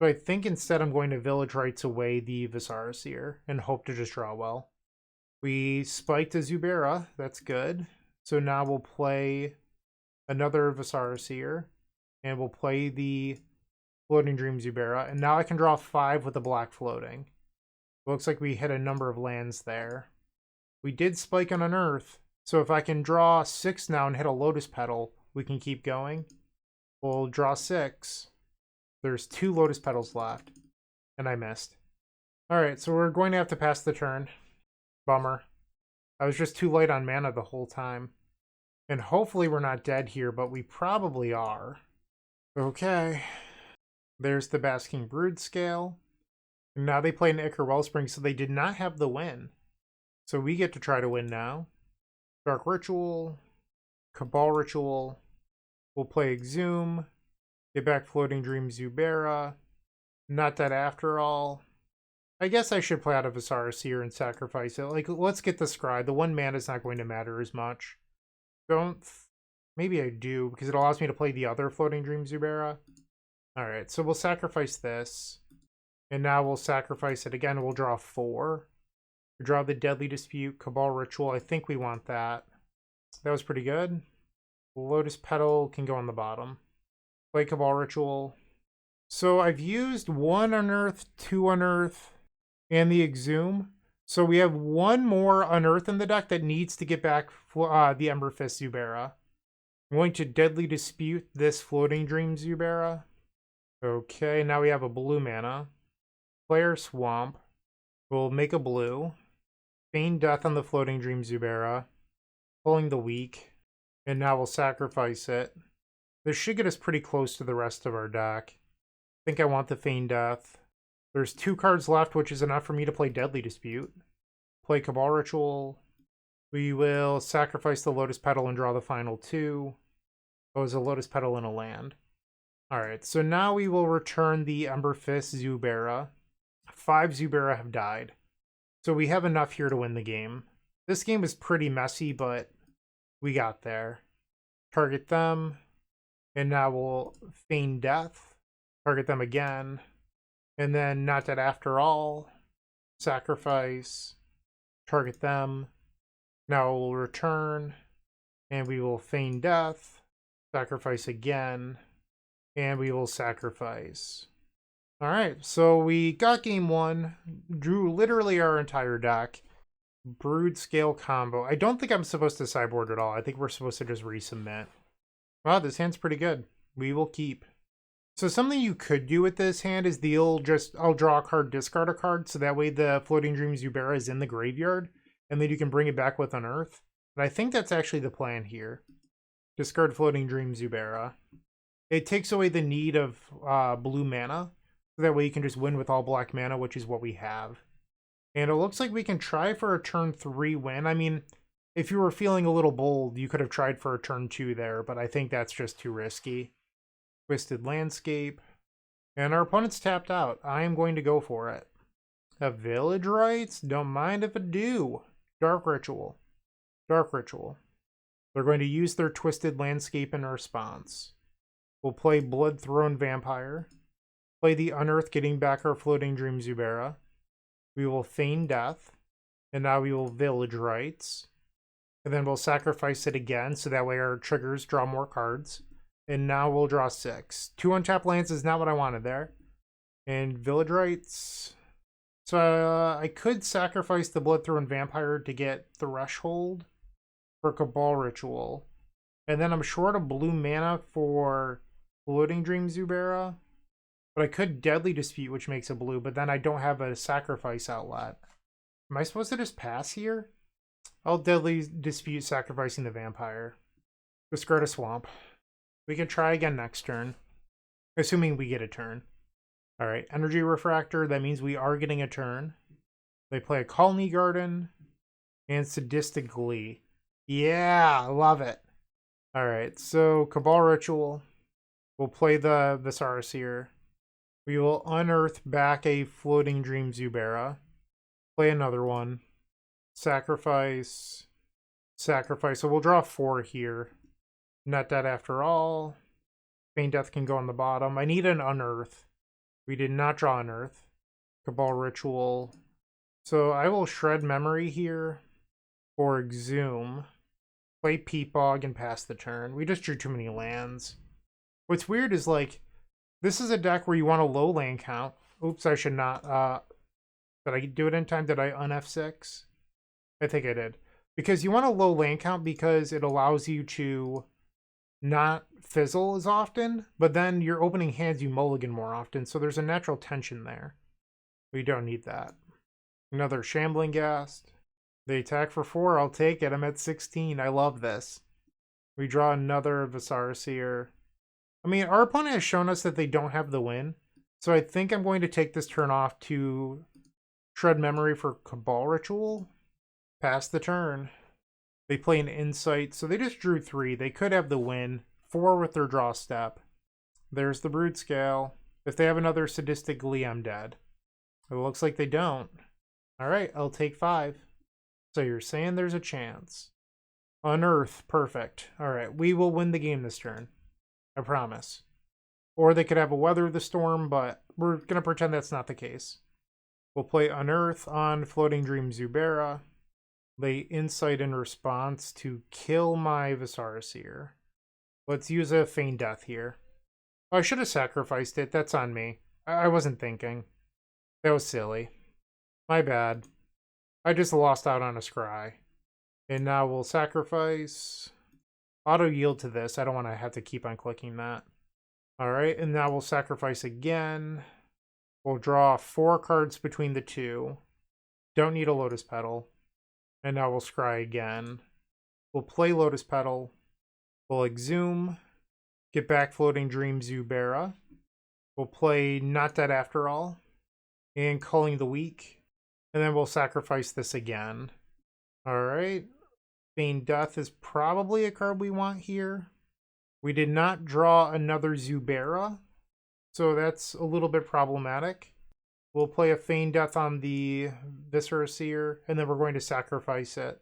So I think instead I'm going to Village Rites away the Viscera Seer and hope to just draw well. We spiked a Zubera. That's good. So now we'll play another Viscera Seer. And we'll play the Floating-Dream Zubera. And now I can draw 5 with the black floating. Looks like we hit a number of lands there. We did spike on Unearth. So if I can draw 6 now and hit a Lotus Petal, we can keep going. We'll draw 6. There's 2 Lotus Petals left. And I missed. Alright, so we're going to have to pass the turn. Bummer. I was just too late on mana the whole time. And hopefully we're not dead here, but we probably are. Okay. There's the Basking Broodscale. And now they play an Ichor Wellspring, so they did not have the win. So we get to try to win now. Dark Ritual. Cabal Ritual. We'll play Exhume. Get back Floating-Dream Zubera. Not Dead After All. I guess I should play out of Viscera Seer and sacrifice it. Like, let's get the Scry. The 1 mana is not going to matter as much. Maybe I do, because it allows me to play the other Floating-Dream Zubera. Alright, so we'll sacrifice this. And now we'll sacrifice it again. We'll draw 4. We draw the Deadly Dispute, Cabal Ritual. I think we want that. That was pretty good. Lotus Petal can go on the bottom. Play Cabal Ritual. So I've used 1 Unearth, 2 Unearth, and the Exhume. So we have 1 more Unearth in the deck that needs to get back the Ember-Fist Zubera. I'm going to Deadly Dispute this Floating-Dream Zubera. Okay, now we have a blue mana. Player Swamp. We'll make a blue. Feign Death on the Floating-Dream Zubera. Culling the Weak. And now we'll sacrifice it. This should get us pretty close to the rest of our deck. I think I want the Feign Death. There's 2 cards left, which is enough for me to play Deadly Dispute. Play Cabal Ritual. We will sacrifice the Lotus Petal and draw the final 2. Oh, it's a Lotus Petal and a land. Alright, so now we will return the Ember-Fist Zubera. 5 Zubera have died. So we have enough here to win the game. This game is pretty messy, but we got there. Target them. And now we'll Feign Death. Target them again. And then Not Dead After All. Sacrifice. Target them. Now we'll return. And we will Feign Death. Sacrifice again. And we will sacrifice. Alright, so we got game 1. Drew literally our entire deck. Broodscale combo. I don't think I'm supposed to sideboard at all. I think we're supposed to just resubmit. Wow, this hand's pretty good. We will keep. So something you could do with this hand is I'll draw a card, discard a card, so that way the Floating-Dream Zubera is in the graveyard, and then you can bring it back with Unearth. And I think that's actually the plan here. Discard Floating-Dream Zubera. It takes away the need of blue mana, so that way you can just win with all black mana, which is what we have. And it looks like we can try for a turn 3 win. I mean, if you were feeling a little bold, you could have tried for a turn 2 there, but I think that's just too risky. Twisted Landscape. And our opponent's tapped out. I am going to go for it. A Village Rites? Don't mind if I do. Dark Ritual. Dark Ritual. They're going to use their Twisted Landscape in response. We'll play Bloodthrone Vampire. Play the Unearth, getting back our Floating-Dream Zubera. We will Feign Death. And now we will Village Rites. And then we'll sacrifice it again, so that way our triggers draw more cards. And now we'll draw 6. 2 untapped lands is not what I wanted there. And Village Rites. So I could sacrifice the Bloodthrone Vampire to get Threshold for Cabal Ritual. And then I'm short of blue mana for Floating-Dream Zubera. But I could Deadly Dispute, which makes a blue, but then I don't have a sacrifice outlet. Am I supposed to just pass here? I'll Deadly Dispute sacrificing the Vampire. Discard a Swamp. We can try again next turn. Assuming we get a turn. Alright, Energy Refractor. That means we are getting a turn. They play a Colony Garden. And Sadistic Glee. Yeah, I love it. Alright, so Cabal Ritual. We'll play the Viscera Seer. We will Unearth back a Floating-Dream Zubera. Play another one. Sacrifice. Sacrifice. So we'll draw 4 here. Not Dead After All. Feign Death can go on the bottom. I need an Unearth. We did not draw Unearth. Cabal Ritual. So I will Shred Memory here for Exhume. Play Peatbog and pass the turn. We just drew too many lands. What's weird is, like, this is a deck where you want a low land count. Oops, I should not. Did I do it in time? Did I un-F6? I think I did. Because you want a low land count because it allows you to not fizzle as often, but then your opening hands you mulligan more often, so there's a natural tension there. We don't need that. Another Shambling Ghast. They attack for 4, I'll take it. I'm at 16. I love this. We draw another Viscera Seer. I mean, our opponent has shown us that they don't have the win, so I think I'm going to take this turn off to Shred Memory for Cabal Ritual. Pass the turn. They play an Insight, so they just drew 3. They could have the win. 4 with their draw step. There's the Broodscale. If they have another Sadistic Glee, I'm dead. It looks like they don't. Alright, I'll take 5. So you're saying there's a chance. Unearth, perfect. Alright, we will win the game this turn. I promise. Or they could have a Weather the Storm, but we're going to pretend that's not the case. We'll play Unearth on Floating-Dream Zubera. Lay Insight in response to kill my Viscera Seer. Let's use a Feign Death here. Oh, I should have sacrificed it. That's on me. I wasn't thinking. That was silly. My bad. I just lost out on a scry. And now we'll sacrifice. Auto yield to this. I don't want to have to keep on clicking that. Alright, and now we'll sacrifice again. We'll draw 4 cards between the two. Don't need a Lotus Petal. And now we'll scry again. We'll play Lotus Petal. We'll Exhume. Get back Floating-Dream Zubera. We'll play Not Dead After All. And Culling the Weak. And then we'll sacrifice this again. Alright. Feign Death is probably a card we want here. We did not draw another Zubera, so that's a little bit problematic. We'll play a Feign Death on the Viscera Seer, and then we're going to sacrifice it.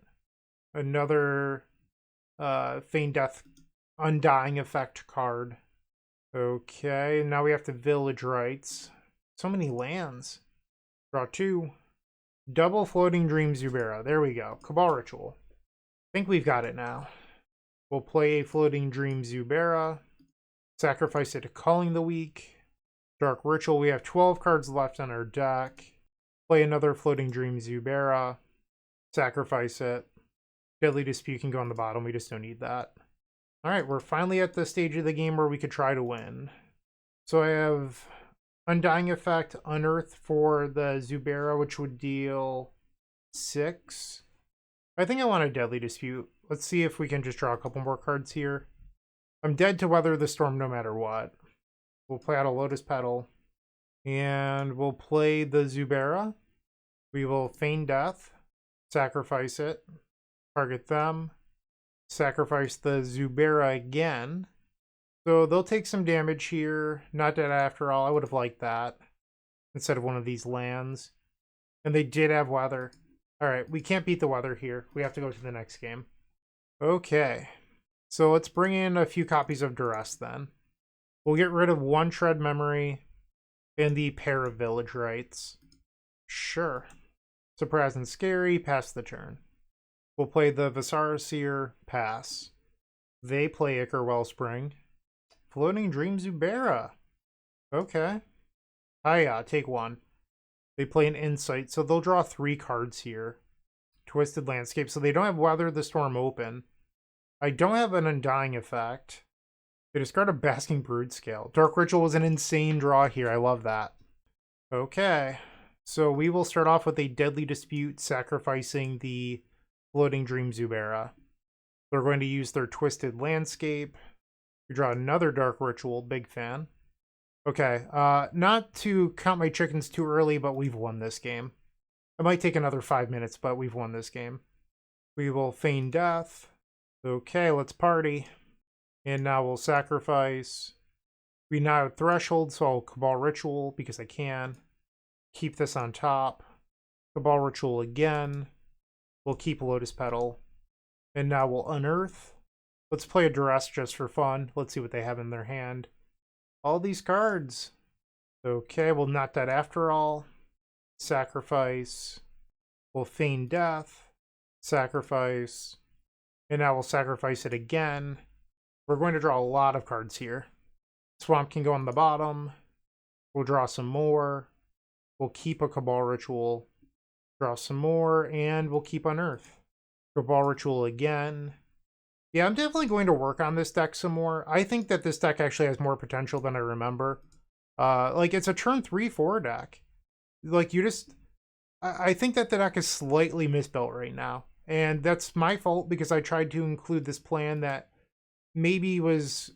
Another Feign Death Undying Effect card. Okay, now we have to Village Rites. So many lands. Draw 2. Double Floating-Dream Zubera. There we go. Cabal Ritual. I think we've got it now. We'll play a Floating-Dream Zubera. Sacrifice it to Culling the Weak. Dark Ritual. We have 12 cards left on our deck. Play another Floating-Dream Zubera. Sacrifice it. Deadly Dispute can go on the bottom. We just don't need that. Alright, we're finally at the stage of the game where we could try to win. So I have Undying Effect, Unearth for the Zubera, which would deal 6. I think I want a Deadly Dispute. Let's see if we can just draw a couple more cards here. I'm dead to Weather the Storm no matter what. We'll play out a Lotus Petal. And we'll play the Zubera. We will Feign Death. Sacrifice it. Target them. Sacrifice the Zubera again. So they'll take some damage here. Not dead after all. I would have liked that. Instead of one of these lands. And they did have Weather. Alright, we can't beat the Weather here. We have to go to the next game. Okay. So let's bring in a few copies of Duress then. We'll get rid of 1 Shred Memory and the pair of Village Rites. Sure. Surprise and Scary, pass the turn. We'll play the Viscera Seer, pass. They play Ichor Wellspring. Floating-Dream Zubera. Okay. Hiya, take 1. They play an Insight, so they'll draw 3 cards here. Twisted Landscape, so they don't have Weather the Storm open. I don't have an Undying Effect. They discard a Basking Broodscale. Dark Ritual was an insane draw here. I love that. Okay. So we will start off with a Deadly Dispute, sacrificing the Floating-Dream Zubera. They're going to use their Twisted Landscape. We draw another Dark Ritual. Big fan. Okay. Not to count my chickens too early, but we've won this game. It might take another 5 minutes, but we've won this game. We will Feign Death. Okay, let's party. And now we'll sacrifice. We now have Threshold, so I'll Cabal Ritual because I can. Keep this on top. Cabal Ritual again. We'll keep Lotus Petal. And now we'll Unearth. Let's play a Duress just for fun. Let's see what they have in their hand. All these cards. Okay, well, Not Dead After All. Sacrifice. We'll Feign Death. Sacrifice. And now we'll sacrifice it again. We're going to draw a lot of cards here. Swamp can go on the bottom. We'll draw some more. We'll keep a Cabal Ritual. Draw some more, and we'll keep Unearth. Cabal Ritual again. Yeah, I'm definitely going to work on this deck some more. I think that this deck actually has more potential than I remember. Like, it's a turn 3-4 deck. Like, you just... I think that the deck is slightly misbuilt right now. And that's my fault because I tried to include this plan that maybe was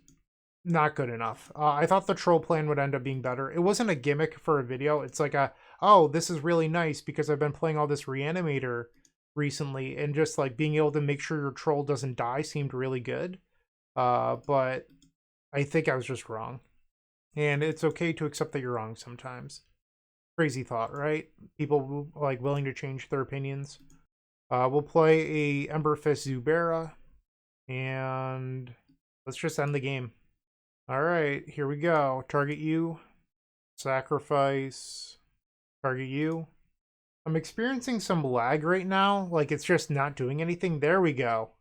not good enough. I thought the troll plan would end up being better. It wasn't a gimmick for a video. It's like oh, this is really nice because I've been playing all this Reanimator recently, and just like being able to make sure your troll doesn't die seemed really good. But I think I was just wrong. And it's okay to accept that you're wrong sometimes. Crazy thought, right? People like willing to change their opinions. We'll play a Ember-Fist Zubera, and let's just end the game. Alright, here we go. Target you. Sacrifice. Target you. I'm experiencing some lag right now. Like, it's just not doing anything. There we go.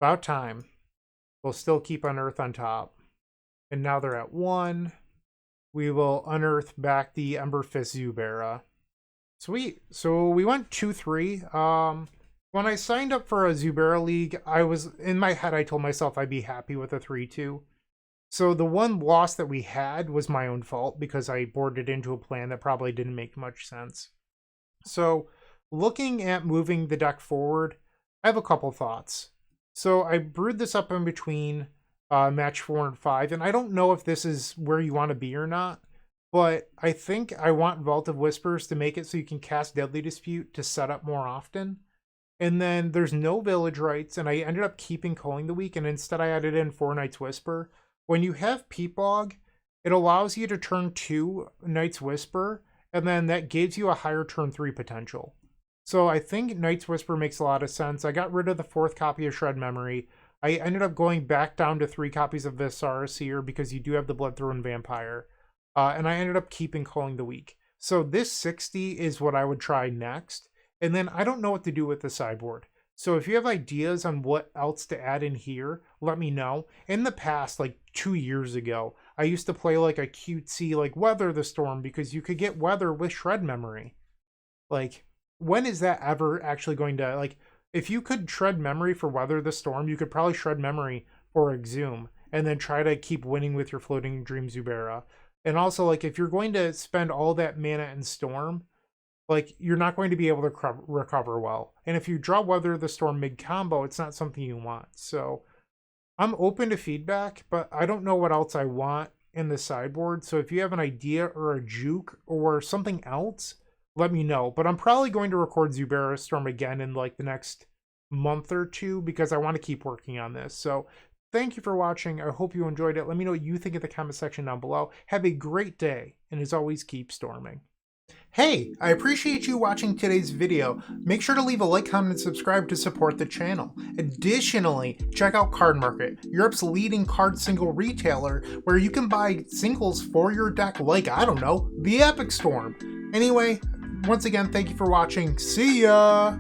About time. We'll still keep Unearth on top. And now they're at 1. We will Unearth back the Ember-Fist Zubera. Sweet. So we went 2-3. When I signed up for a Zubera League, I was, in my head, I told myself I'd be happy with a 3-2. So the one loss that we had was my own fault because I boarded into a plan that probably didn't make much sense. So looking at moving the deck forward, I have a couple thoughts. So I brewed this up in between match 4 and 5, and I don't know if this is where you want to be or not, but I think I want Vault of Whispers to make it so you can cast Deadly Dispute to set up more often. And then there's no Village Rites, and I ended up keeping Culling the Weak, and instead I added in 4 Night's Whisper. When you have Peatbog, it allows you to turn 2 Night's Whisper, and then that gives you a higher turn 3 potential. So I think Night's Whisper makes a lot of sense. I got rid of the 4th copy of Shred Memory. I ended up going back down to 3 copies of Viscera Seer because you do have the Bloodthrone Vampire. And I ended up keeping Culling the Weak. So this 60 is what I would try next. And then I don't know what to do with the sideboard. So if you have ideas on what else to add in here, let me know. In the past, like 2 years ago, I used to play like a cutesy, like Weather the Storm because you could get Weather with Shred Memory. Like, when is that ever actually going to, like, if you could Shred Memory for Weather the Storm, you could probably Shred Memory for Exhume and then try to keep winning with your Floating-Dream Zubera. And also, like, if you're going to spend all that mana in Storm, like, you're not going to be able to recover well. And if you draw Weather the Storm mid-combo, it's not something you want. So I'm open to feedback, but I don't know what else I want in the sideboard. So if you have an idea or a juke or something else, let me know. But I'm probably going to record Zubera Storm again in like the next month or 2 because I want to keep working on this. So thank you for watching. I hope you enjoyed it. Let me know what you think in the comment section down below. Have a great day, and as always, keep storming. Hey, I appreciate you watching today's video. Make sure to leave a like, comment, and subscribe to support the channel. Additionally, check out Card Market, Europe's leading card single retailer, where you can buy singles for your deck like, I don't know, the Epic Storm. Anyway, once again, thank you for watching. See ya!